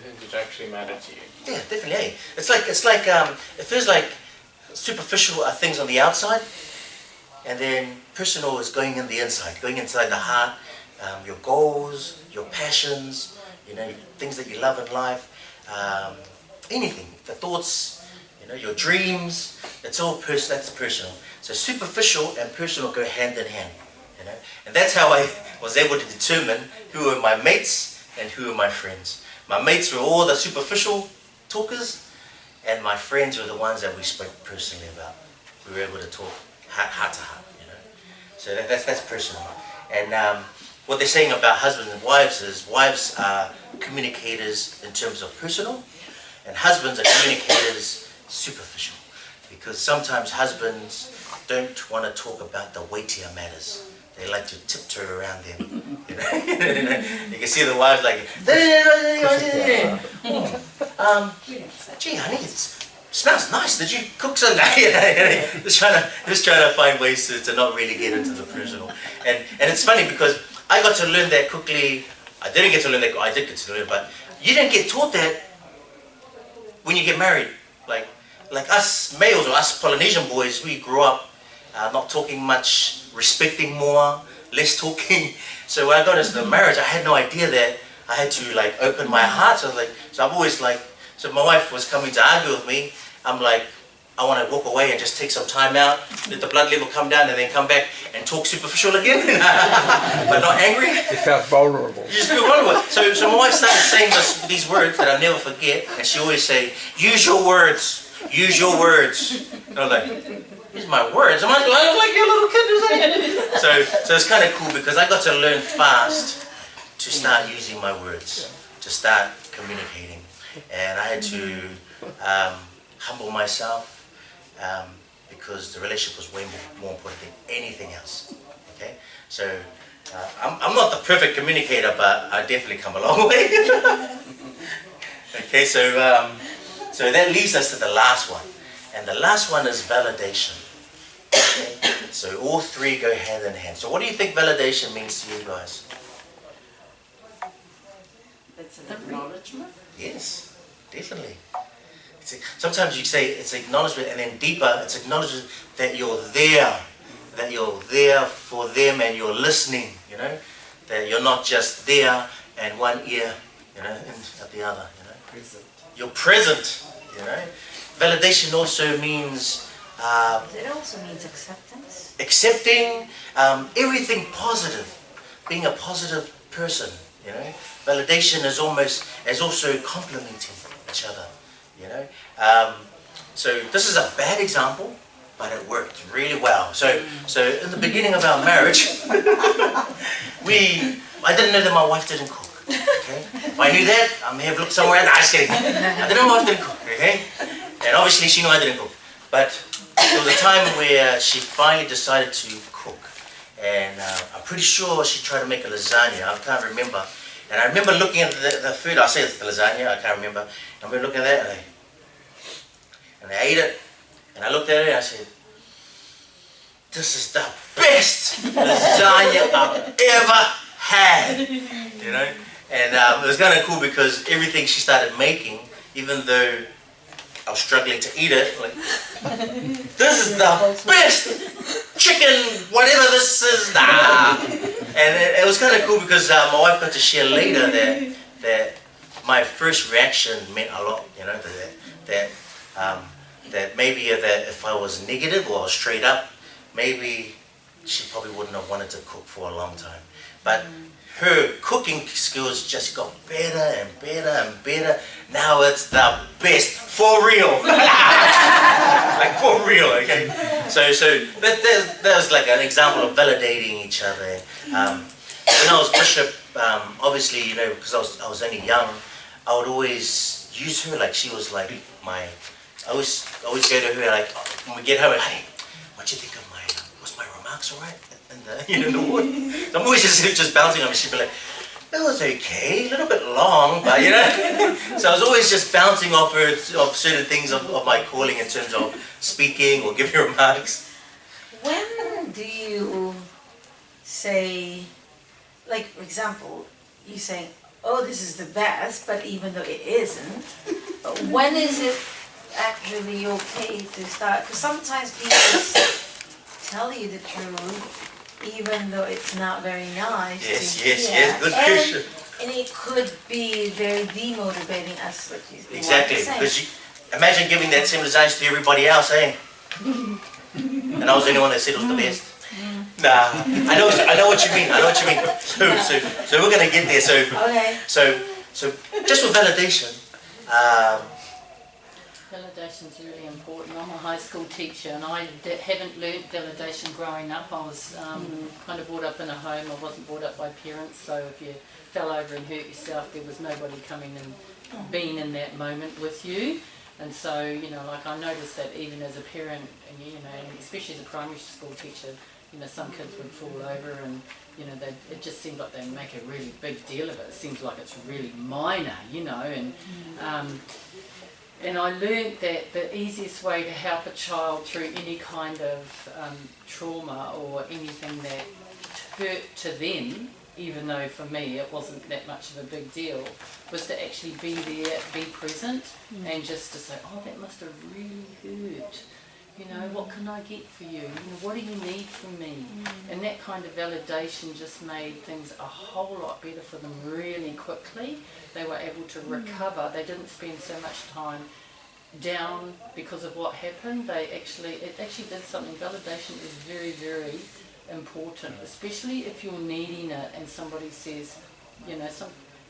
things which actually matter to you. Yeah, definitely. Hey. It's like it feels like superficial are things on the outside, and then personal is going in the inside, going inside the heart, your goals, your passions, things that you love in life, anything, the thoughts, your dreams. It's all that's personal. So superficial and personal go hand in hand, and that's how I was able to determine who were my mates and who were my friends. My mates were all the superficial talkers, and my friends were the ones that we spoke personally about. We were able to talk heart to heart, So that's personal. And what they're saying about husbands and wives is wives are communicators in terms of personal, and husbands are communicators superficial. Because sometimes husbands don't want to talk about the weightier matters. they like to tiptoe around them. You know? You can see the wives like, gee, honey, it smells nice. Did you cook something? just trying to find ways to not really get into the personal. And it's funny because I got to learn that quickly. I didn't get to learn that. I did get to learn, but you didn't get taught that when you get married. Like us males or us Polynesian boys, we grew up not talking much, respecting more, less talking. So when I got into the marriage, I had no idea that I had to like open my heart. So I've always like, so my wife was coming to argue with me. I'm like, I want to walk away and just take some time out, let the blood level come down, and then come back and talk superficial again, but not angry. You felt vulnerable. You just feel vulnerable. So my wife started saying these words that I'll never forget, and she always say, use your words, use your words. And I was like, these are my words. Am I like your little kid? So it's kind of cool because I got to learn fast to start using my words, to start communicating. And I had to humble myself because the relationship was way more important than anything else. Okay, so I'm not the perfect communicator, but I definitely come a long way. Okay, so that leads us to the last one, and the last one is validation. Okay? So all three go hand in hand. So what do you think validation means to you guys? It's an acknowledgement. Yes, definitely. Sometimes you say it's acknowledgement, and then deeper, it's acknowledgement that you're there for them and you're listening, you know, that you're not just there and one ear, you know, and at the other, you know. Present. You're present, you know. Validation also means It also means acceptance. accepting everything positive, being a positive person, you know. Validation is also complimenting each other, you know. So this is a bad example, but it worked really well. So in the beginning of our marriage, I didn't know that my wife didn't cook. Okay, if I knew that, I may have looked somewhere else. I didn't know my wife didn't cook. Okay, and obviously she knew I didn't cook. But there was a time where she finally decided to cook, and I'm pretty sure she tried to make a lasagna. I can't remember. And I remember looking at the food. I say it's the lasagna. I can't remember. I remember looking at that, and I ate it. And I looked at it and I said, "This is the best lasagna I've ever had." You know. And it was kind of cool because everything she started making, even though I was struggling to eat it, like, this is the best chicken, whatever this is. Nah. And it was kind of cool because my wife got to share later that my first reaction meant a lot, you know, that maybe that if I was negative or straight up, maybe she probably wouldn't have wanted to cook for a long time. But her cooking skills just got better and better and better. Now it's the best, for real. Like for real, okay? So that was like an example of validating each other. When I was bishop, obviously, you know, because I was only young, I would always use her like she was like I always go to her like when we get home, like, "Hey, what you think of was my remarks all right?" In the ward. So I'm always just bouncing on her. She'd be like, "It was okay, a little bit long, but you know." So I was always just bouncing off her of certain things of my calling in terms of speaking or giving remarks. When do you say, like for example, you say, "Oh, this is the best," but even though it isn't, when is it actually okay to start? Because sometimes people tell you the truth, even though it's not very nice. Yes, good question. And it could be very demotivating as what you Exactly, because imagine giving that same designs to everybody else, eh? And I was the only one that said it was the best. Nah, I know what you mean. I know what you mean. So we're gonna get there. So just with validation. Validation is really important. I'm a high school teacher and I haven't learnt validation growing up. I was kind of brought up in a home. I wasn't brought up by parents, so if you fell over and hurt yourself, there was nobody coming and being in that moment with you. And so, you know, like I noticed that even as a parent, and you know, and especially as a primary school teacher, you know, some kids would fall over and, you know, it just seemed like they make a really big deal of it. It seems like it's really minor, you know, and I learned that the easiest way to help a child through any kind of trauma or anything that hurt to them, even though for me it wasn't that much of a big deal, was to actually be there, be present, and just to say, oh, that must have really hurt. You know, what can I get for you? You know, what do you need from me? And that kind of validation just made things a whole lot better for them really quickly. They were able to recover. They didn't spend so much time down because of what happened. It actually did something. Validation is very, very important, especially if you're needing it and somebody says, you know,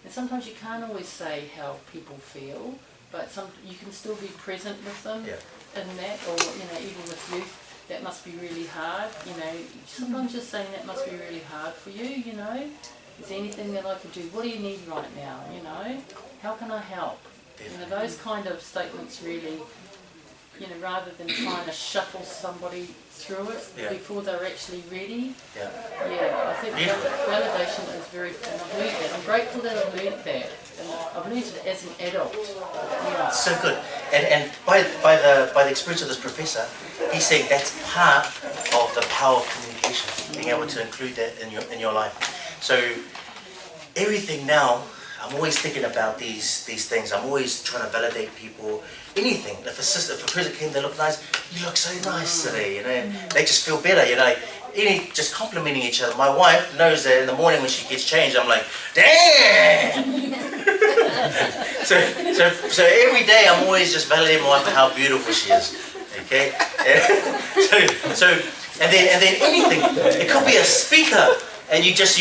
and sometimes you can't always say how people feel, but you can still be present with them in that, or, you know, even with youth, that must be really hard, you know, sometimes just saying that must be really hard for you, you know, is there anything that I could do, what do you need right now, you know, how can I help, you know, those kind of statements really, you know, rather than trying to shuffle somebody through it before they're actually ready. I think validation is very, and I've learned that. I'm grateful that I've learned that. And I've learned it as an adult. Yeah. So good. And by the experience of this professor, he's saying that's part of the power of communication, being able to include that in your life. So everything now, I'm always thinking about these things. I'm always trying to validate people. Anything. If a person came, they look nice. You look so nice today. You know, they just feel better. You know, just complimenting each other. My wife knows that in the morning when she gets changed, I'm like, damn. so every day I'm always just validating my wife for how beautiful she is. Okay. And then anything. It could be a speaker, and you just.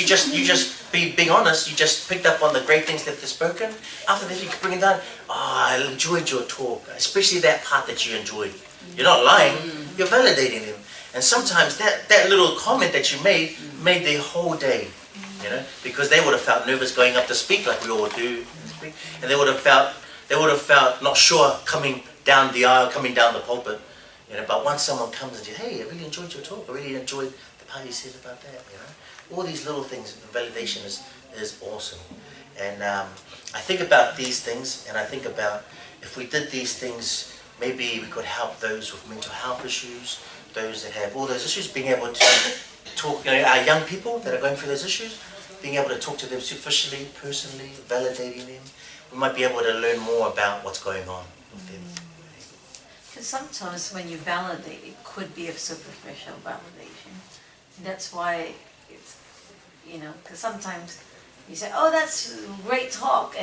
Being honest, you just picked up on the great things that they've spoken. After that, you can bring it down. Oh, I enjoyed your talk, especially that part that you enjoyed. You're not lying, you're validating them. And sometimes that little comment that you made their whole day, you know, because they would have felt nervous going up to speak like we all do, and they would have felt not sure coming down the aisle, coming down the pulpit, you know. But once someone comes and says, "Hey, I really enjoyed your talk. I really enjoyed the part you said about that," you know. All these little things, validation is awesome. And I think about these things, and I think about if we did these things, maybe we could help those with mental health issues, those that have all those issues, being able to talk, you know, our young people that are going through those issues, being able to talk to them superficially, personally, validating them. We might be able to learn more about what's going on with them. Because sometimes when you validate, it could be a superficial validation. That's why it's, you know, because sometimes you say, oh, that's great talk,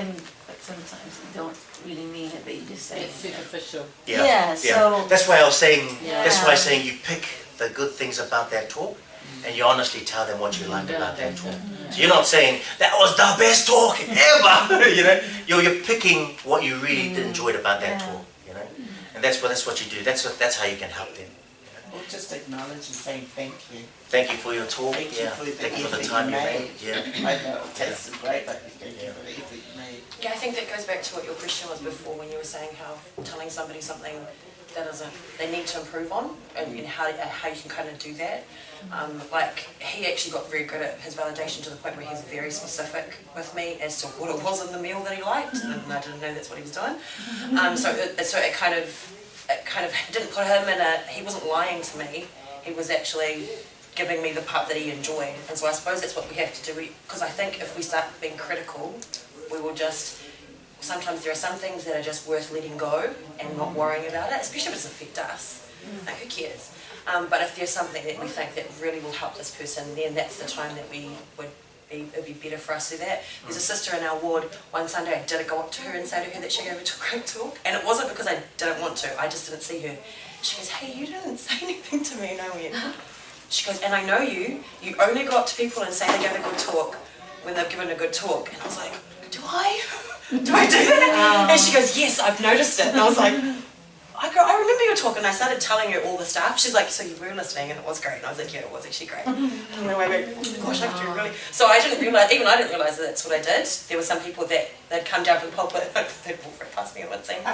but sometimes you don't really mean it, but you just say it's superficial. So that's why I was saying. That's why I'm saying you pick the good things about that talk, and you honestly tell them what you liked about that talk. So you're not saying that was the best talk ever. You know, you're picking what you really enjoyed about that talk. You know, and that's what you do. That's how you can help them. Or just acknowledge and saying thank you. Thank you for your talk. Thank you for the time you made. I know it tasted great, but thank you for the effort you made. Yeah, I think that goes back to what your question was before when you were saying how telling somebody something that they need to improve on and how you can kind of do that. Like he actually got very good at his validation to the point where he's very specific with me as to what it was in the meal that he liked, and I didn't know that's what he was doing. So it kind of didn't put him in he wasn't lying to me, he was actually giving me the part that he enjoyed. And so I suppose that's what we have to do, because I think if we start being critical, we will just, sometimes there are some things that are just worth letting go and not worrying about it, especially if it doesn't affect us. Like, who cares? But if there's something that we think that really will help this person, then that's the time that it'd be better for us to do that. There's a sister in our ward, one Sunday I did go up to her and say to her that she gave a great talk, and it wasn't because I didn't want to, I just didn't see her. She goes, hey, you didn't say anything to me, and I went, she goes, and I know you only go up to people and say they gave a good talk when they've given a good talk. And I was like, do I? Do I do that? And she goes, yes, I've noticed it. And I was like, I remember your talk and I started telling her all the stuff. She's like, so you were listening and it was great. And I was like, yeah, it was actually great. And then I went, gosh, I do really. So I didn't realise, even I didn't realise that that's what I did. There were some people that they'd come down from the pulpit and they'd walk right past me and wouldn't say anything.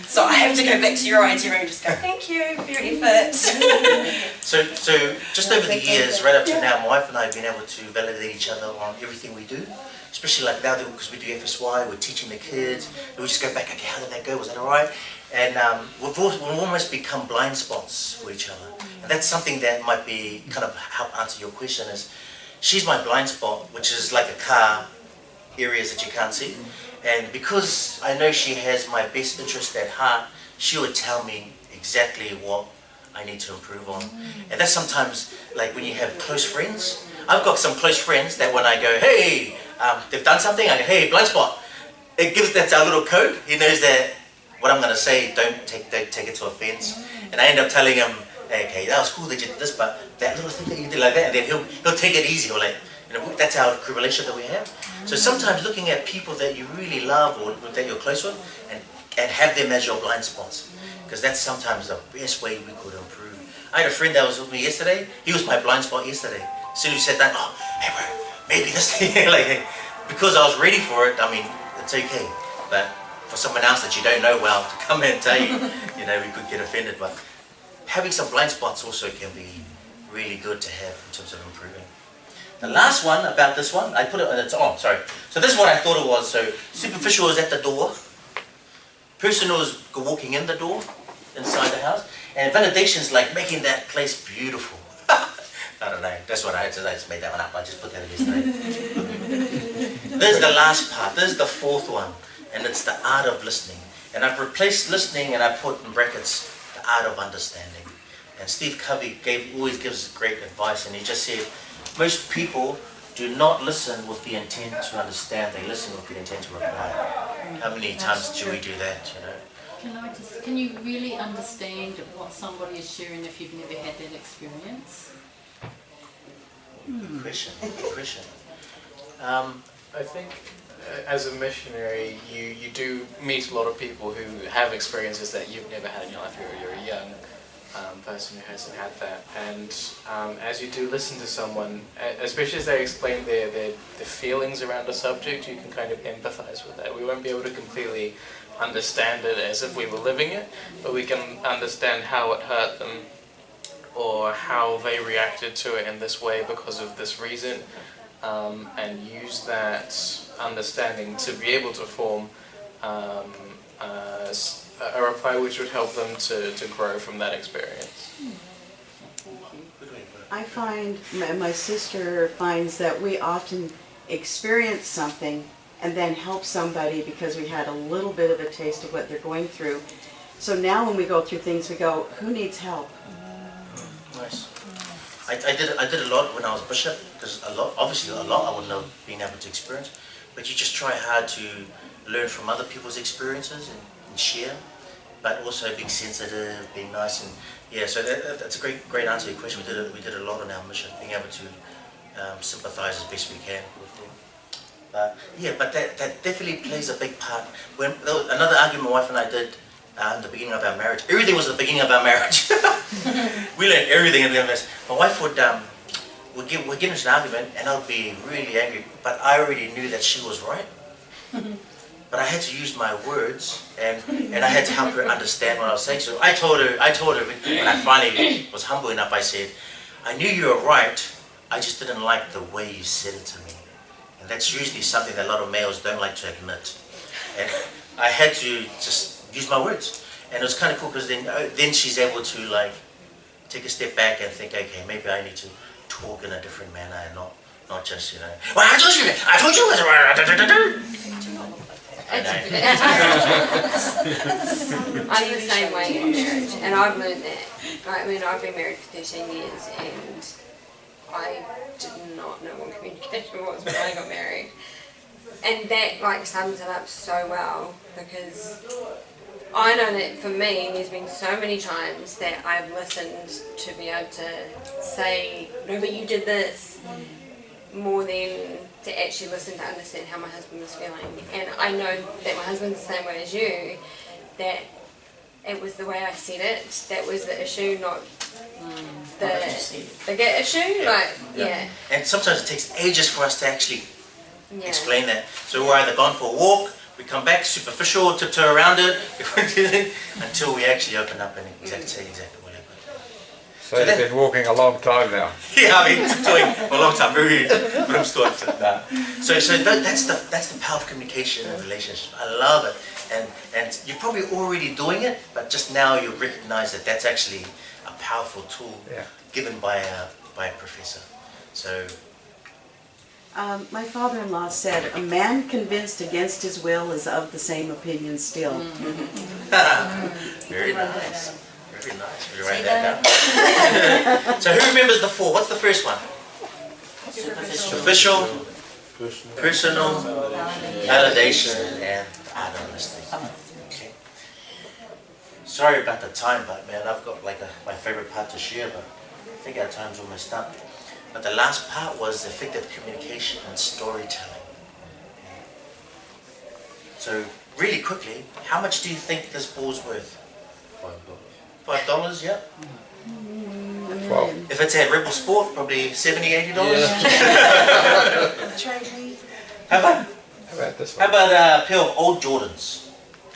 So I have to go back to your idea and just go, thank you for your effort. So just over the years, right up to now, my wife and I have been able to validate each other on everything we do. Especially like now, because we do FSY, we're teaching the kids, we just go back, okay, how did that go, was that alright? And we've almost become blind spots for each other. And that's something that might be, kind of help answer your question is, she's my blind spot, which is like a car, areas that you can't see. And because I know she has my best interest at heart, she would tell me exactly what I need to improve on. And that's sometimes, like when you have close friends, I've got some close friends that when I go, hey, they've done something, I go, hey, blind spot. That's our little code. He knows that what I'm going to say, don't take it to offense. And I end up telling him, hey, okay, that was cool that you did this, but that little thing that you did like that, and then he'll take it easy. Or like, you know, that's our relationship that we have. So sometimes looking at people that you really love or that you're close with, and have them as your blind spots, because that's sometimes the best way we could improve. I had a friend that was with me yesterday. He was my blind spot yesterday. As soon as he said that, oh, hey bro, maybe this thing, like, because I was ready for it. I mean, it's okay, but for someone else that you don't know well to come in and tell you, you know, we could get offended. But having some blind spots also can be really good to have in terms of improving. The last one about this one, I put it on its sorry. So this is what I thought it was. So superficial is at the door. Personal is walking in the door, inside the house. And validation is like making that place beautiful. I don't know, that's what I just made that one up. I just put that in yesterday. This is the last part. This is the fourth one. And it's the art of listening. And I've replaced listening and I put in brackets the art of understanding. And Steve Covey always gives great advice, and he just said, most people do not listen with the intent to understand, they listen with the intent to reply. How many times do we do that, you know? Can you really understand what somebody is sharing if you've never had that experience? Good question, good question. I think as a missionary, you do meet a lot of people who have experiences that you've never had in your life. You're a young person who hasn't had that, and as you do listen to someone, especially as they explain their feelings around a subject, you can kind of empathize with that. We won't be able to completely understand it as if we were living it, but we can understand how it hurt them or how they reacted to it in this way because of this reason, and use that understanding to be able to form a reply which would help them to grow from that experience. I find, my sister finds that we often experience something and then help somebody because we had a little bit of a taste of what they're going through. So now when we go through things, we go, who needs help? Nice. I did a lot when I was bishop, because obviously a lot I wouldn't have been able to experience, but you just try hard to learn from other people's experiences and share, but also being sensitive, being nice, and yeah. So that's a great answer to your question. We did a lot on our mission, being able to sympathise as best we can with them. But yeah, but that definitely plays a big part. When another argument my wife and I did in the beginning of our marriage, everything was the beginning of our marriage. We learned everything in the marriage. My wife would we'd get into an argument, and I would be really angry, but I already knew that she was right. But I had to use my words, and I had to help her understand what I was saying. So I told her when I finally was humble enough, I said, I knew you were right, I just didn't like the way you said it to me. And that's usually something that a lot of males don't like to admit. And I had to just use my words. And it was kind of cool, because then she's able to like take a step back and think, okay, maybe I need to talk in a different manner and not just, you know, well, I told you it was right. I'm the same way in marriage, and I've learned that. I mean, I've been married for 13 years, and I did not know what communication was when I got married. And that like sums it up so well, because I know that for me, there's been so many times that I've listened to be able to say, no, but you did this, more than to actually listen to understand how my husband was feeling. And I know that my husband's the same way as you, that it was the way I said it that was the issue, not the What you said. bigger issue. Like, yeah. And sometimes it takes ages for us to actually Yeah. explain that. So we're either gone for a walk, we come back superficial, tiptoe around it, until we actually open up and say exactly what happened. So you've been walking a long time now. Yeah, I've been tiptoeing for a long time. Very, but I'm still that's the power of communication and relationship. I love it, and you're probably already doing it, but just now you recognize that that's actually a powerful tool given by a professor. So. My father-in-law said, "A man convinced against his will is of the same opinion still." Very nice. Very nice. We write that down. So who remembers the four? What's the first one? Superficial, personal, validation, and honesty. Okay. Sorry about the time, but man, I've got like my favorite part to share, but I think our time's almost up. But the last part was effective communication and storytelling. So really quickly, how much do you think this ball's worth? $5, yeah? 12. If it's at Rebel Sport, probably $70, $80. Trade me. How about This how one? about a pair of old Jordans?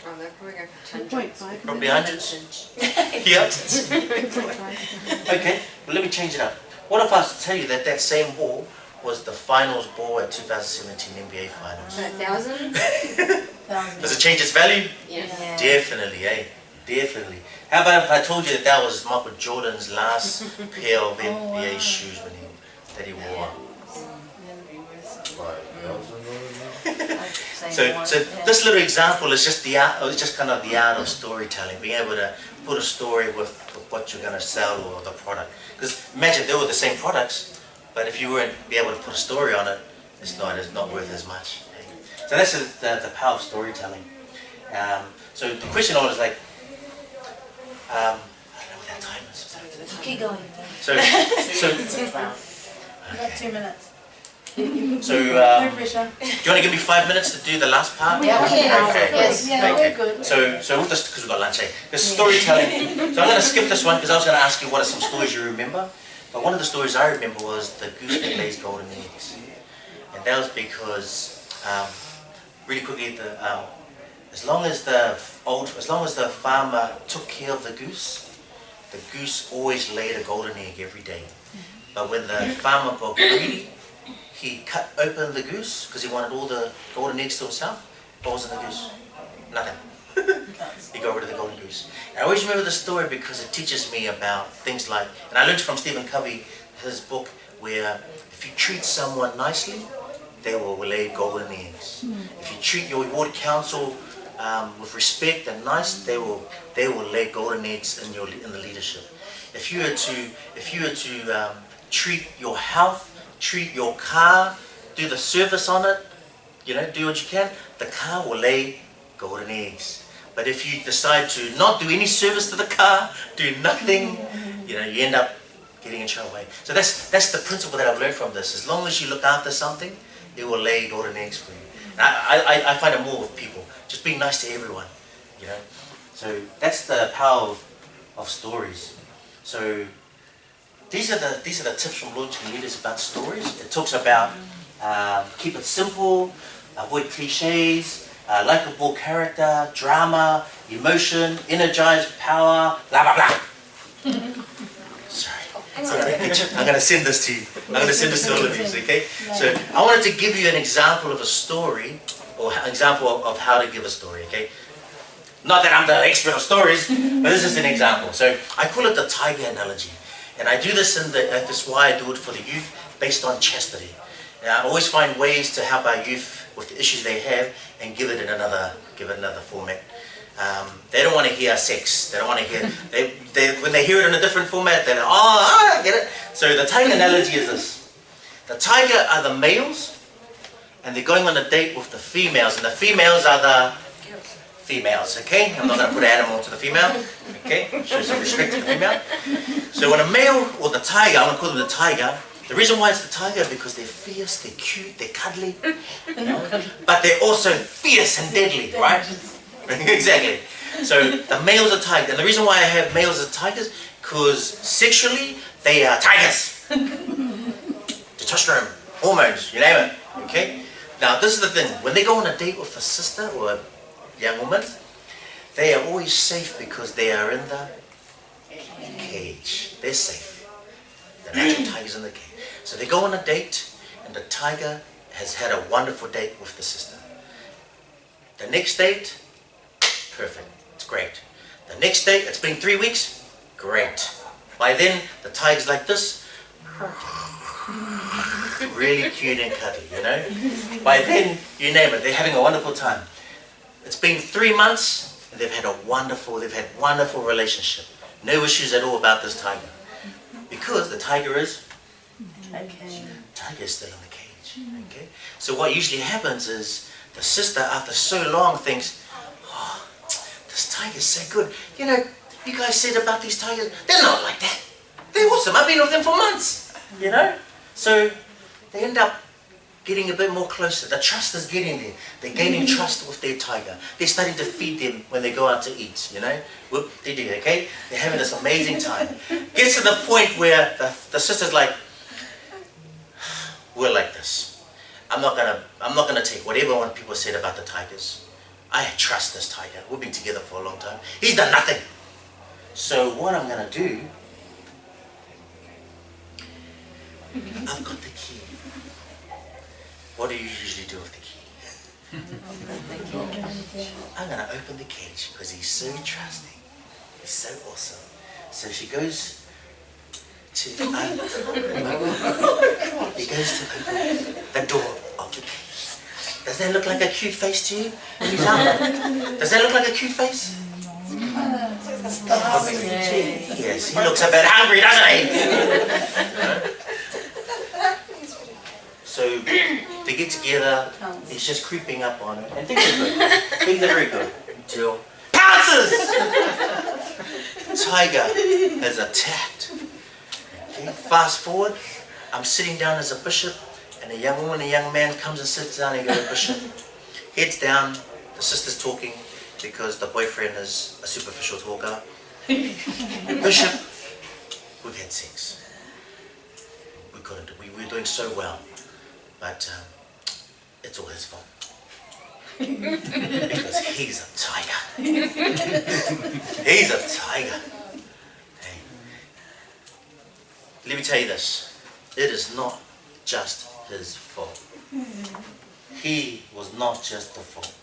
Oh, they'll probably go for 2.5. Probably hundreds. Yep. Okay, well, let me change it up. What if I was to tell you that same ball was the finals ball at 2017 NBA Finals? 1,000? Does it change its value? Yeah. Definitely, eh? Definitely. How about if I told you that was Michael Jordan's last pair of NBA shoes that he wore? So this little example is just the art, it's just kind of the art of storytelling, being able to put a story with what you're going to sell or the product. Because imagine they were the same products, but if you weren't be able to put a story on it, it's not worth as much. So that's the power of storytelling. So the question on is like, I don't know what that time is. Keep going. So You got 2 minutes. So, No pressure. do you want to give me 5 minutes to do the last part? Yeah, Okay. yes, yeah, Okay. we're good. So with this, because we've got lunch, eh? Because storytelling, so I'm going to skip this one because I was going to ask you what are some stories you remember. But one of the stories I remember was the goose that lays golden eggs. And that was because, really quickly, as long as the farmer took care of the goose always laid a golden egg every day. But when the farmer got greedy, he cut open the goose because he wanted all the golden eggs to himself. What was in the goose? Nothing. He got rid of the golden goose. And I always remember the story because it teaches me about things like, and I learned from Stephen Covey, his book, where if you treat someone nicely, they will lay golden eggs. If you treat your ward council with respect and nice, they will lay golden eggs in the leadership. If you were to treat your health, treat your car, do the service on it, do what you can, the car will lay golden eggs. But if you decide to not do any service to the car, do nothing, you end up getting in trouble. So that's the principle that I've learned from this. As long as you look after something, it will lay golden eggs for you. And I find it more with people. Just being nice to everyone, So that's the power of stories. So these are the tips from launching leaders about stories. It talks about keep it simple, avoid cliches, likable character, drama, emotion, energize, power, blah blah blah. Sorry. I'm going to send this to you. I'm going to send this to all of you, okay? So I wanted to give you an example of a story, or an example of how to give a story, okay? Not that I'm the expert of stories, but this is an example. So I call it the tiger analogy. And I do this that's why I do it for the youth, based on chastity. And I always find ways to help our youth with the issues they have and give it another format. They don't want to hear sex. They don't want to hear. When they hear it in a different format, they're like, I get it. So the tiger analogy is this: the tiger are the males, and they're going on a date with the females, and the females are the females. Okay, I'm not going to put an animal to the female. Okay, show some respect to the female. So when a male or the tiger, I'm going to call them the tiger. The reason why it's the tiger is because they're fierce, they're cute, they're cuddly, but they're also fierce and deadly, right? Exactly. So the males are tigers. And the reason why I have males as tigers, because sexually, they are tigers. Testosterone, hormones, you name it. Okay? Now this is the thing. When they go on a date with a sister or a young woman, they are always safe because they are in the cage. They're safe. The natural tiger's in the cage. So they go on a date, and the tiger has had a wonderful date with the sister. The next date, perfect. It's great. The next date, it's been 3 weeks, great. By then, the tiger's like this. Really cute and cuddly, you know? By then, you name it, they're having a wonderful time. It's been 3 months, and they've had wonderful relationship. No issues at all about this tiger. Because the tiger is still in the cage. Okay? So what usually happens is the sister, after so long, thinks, oh, this tiger's so good. You know, you guys said about these tigers, they're not like that. They're awesome. I've been with them for months. You know? So they end up getting a bit more closer. The trust is getting there. They're gaining trust with their tiger. They're starting to feed them when they go out to eat, you know? Whoop, they do, okay? They're having this amazing time. Gets to the point where the sister's like, we're like this. I'm not gonna take whatever one people said about the tigers. I trust this tiger. We've been together for a long time. He's done nothing. So what I'm gonna do, I've got the key. What do you usually do with the key? I'm gonna open the cage because he's so trusting. He's so awesome. So she goes to he goes to open the door of the cage. Does that look like a cute face to you? Does that look like a cute face? Yes, he looks a bit hungry, doesn't he? So they get together, he's just creeping up on her, and things are good. Things are very good until pounces! Tiger has attacked. Okay, fast forward, I'm sitting down as a bishop, and a young woman, a young man comes and sits down and goes, Bishop, heads down, the sister's talking because the boyfriend is a superficial talker. Bishop, we've had sex. We're doing so well. But it's all his fault. Because he's a tiger. He's a tiger. Hey. Let me tell you this. It is not just his fault. He was not just the fault.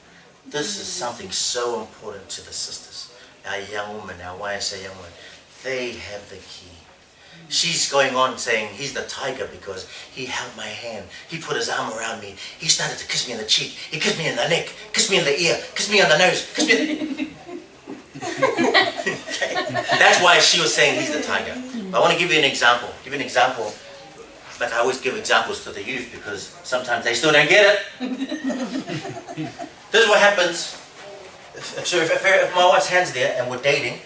This is something so important to the sisters. Our young women, our YSA young women. They have the key. She's going on saying he's the tiger because he held my hand. He put his arm around me. He started to kiss me in the cheek. He kissed me in the neck. Kissed me in the ear. Kissed me on the nose. Kissed me Okay. That's why she was saying he's the tiger. I want to give you an example. Like I always give examples to the youth because sometimes they still don't get it. This is what happens. If my wife's hand's there and we're dating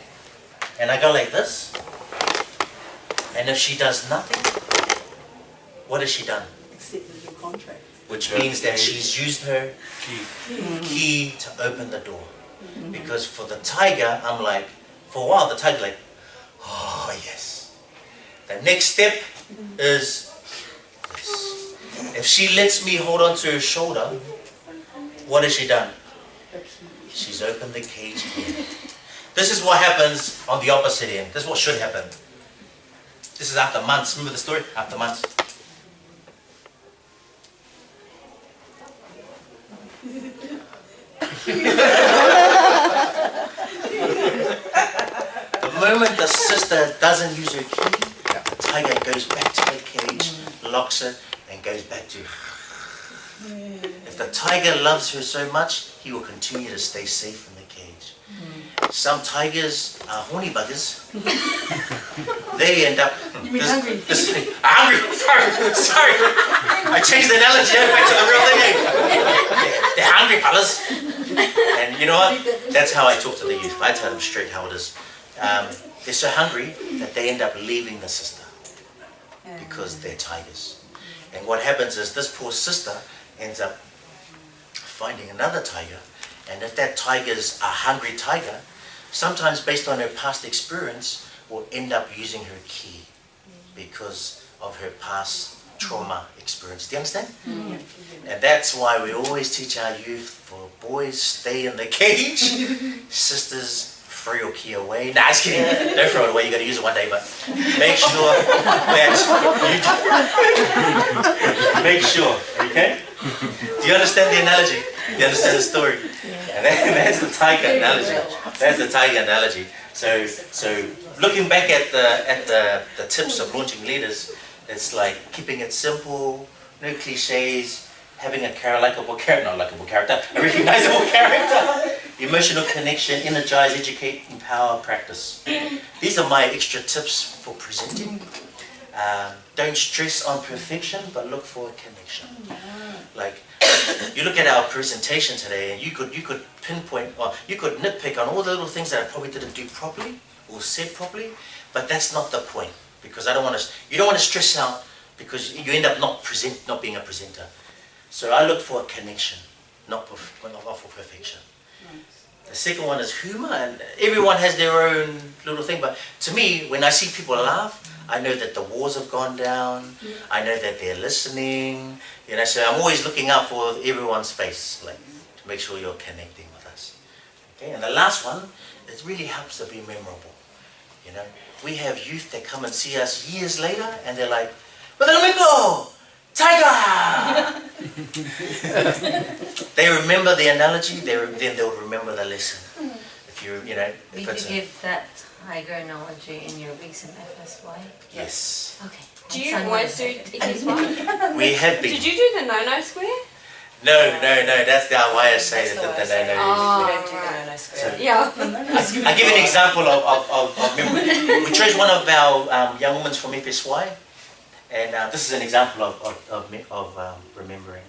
and I go like this, and if she does nothing, what has she done? Accepted your contract. Which means that she's used her key to open the door. Because for the tiger, I'm like, for a while the tiger's like, oh yes. The next step is this. If she lets me hold on to her shoulder, what has she done? She's opened the cage again. This is what happens on the opposite end. This is what should happen. This is after months. Remember the story? After months. The moment the sister doesn't use her key, the tiger goes back to the cage, locks it, and goes back to her. If the tiger loves her so much, he will continue to stay safe in the cage. Some tigers are horny buggers. They end up. Hungry. Hungry. Sorry. I changed the analogy back to the real thing. They're hungry fellas. And you know what? That's how I talk to the youth. I tell them straight how it is. They're so hungry that they end up leaving the sister because they're tigers. And what happens is this poor sister ends up finding another tiger, And if that tiger's a hungry tiger, sometimes based on her past experience, will end up using her key because of her past trauma experience. Do you understand? And that's why we always teach our youth, for boys, stay in the cage. Sisters, throw your key away. Nah, just kidding. Don't throw it away. You got to use it one day, but make sure that you make sure. Okay? Do you understand the analogy? Do you understand the story? And that's the tiger analogy. That's the tiger analogy. So looking back at the tips of launching leaders, it's like keeping it simple, no cliches, having a recognizable character, emotional connection, energize, educate, empower, practice. These are my extra tips for presenting. Don't stress on perfection, but look for a connection. Like, you look at our presentation today, and you could pinpoint, or you could nitpick on all the little things that I probably didn't do properly or said properly, but that's not the point, because you don't want to stress out because you end up not being a presenter. So I look for a connection, not for perfection. The second one is humor, and everyone has their own little thing, but to me, when I see people laugh, I know that the walls have gone down, I know that they're listening, so I'm always looking out for everyone's face, like, to make sure you're connecting with us. Okay, and the last one, it really helps to be memorable. We have youth that come and see us years later, and they're like, "Brother Lameko, tiger!" They remember the analogy, then they'll remember the lesson. If Did you give that tiger analogy in your recent FSY? Yes. Okay. Do you always do FSY? We have been. Did you do the no-no square? No, that's the way I say it, the no-no. We don't do the no-no square. Yeah. I'll give you an example of memory. We chose one of our young women from FSY, and this is an example of remembering.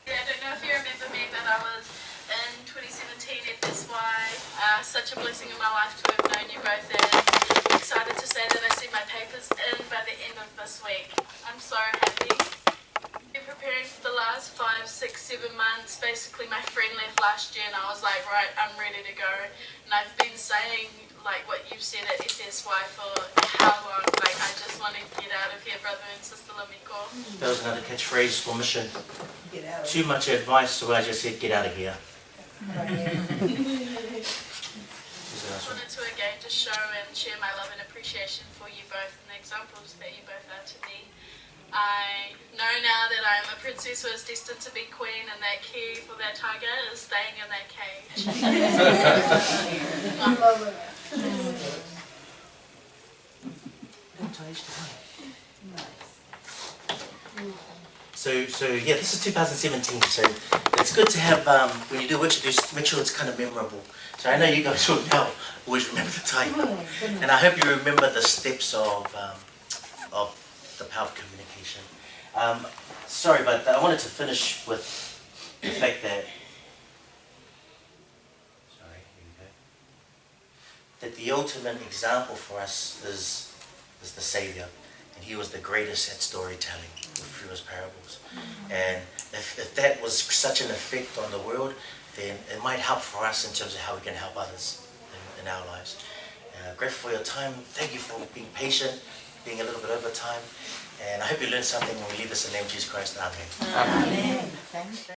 I don't know if you remember me, but I was in 2017 FSY. Such a blessing in my life to have known you both, and excited to say that I see my papers in by the end of this week. I'm so happy. Been preparing for the last 5, 6, 7 months. Basically, my friend left last year, and I was like, right, I'm ready to go. And I've been saying, like what you've said at FSY for how long? Like, I just want to get out of here, brother and sister Lameko. That was another catchphrase for mission. Too much advice, so I just said, get out of here. I wanted to again just show and share my love and appreciation for you both and the examples that you both are to me. I know now that I'm a princess who is destined to be queen, and that key for that tiger is staying in that cage. So yeah, this is 2017. So it's good to have when you do workshops, make sure it's kind of memorable. So I know you guys will now always remember the tiger, and I hope you remember the steps of the power of communication. Sorry, but I wanted to finish with the fact that that the ultimate example for us is the Savior, and He was the greatest at storytelling through His parables. And if that was such an effect on the world, then it might help for us in terms of how we can help others in our lives. Grateful for your time. Thank you for being patient, being a little bit over time. And I hope you learned something when we leave this in the name of Jesus Christ. Amen. Amen. Amen.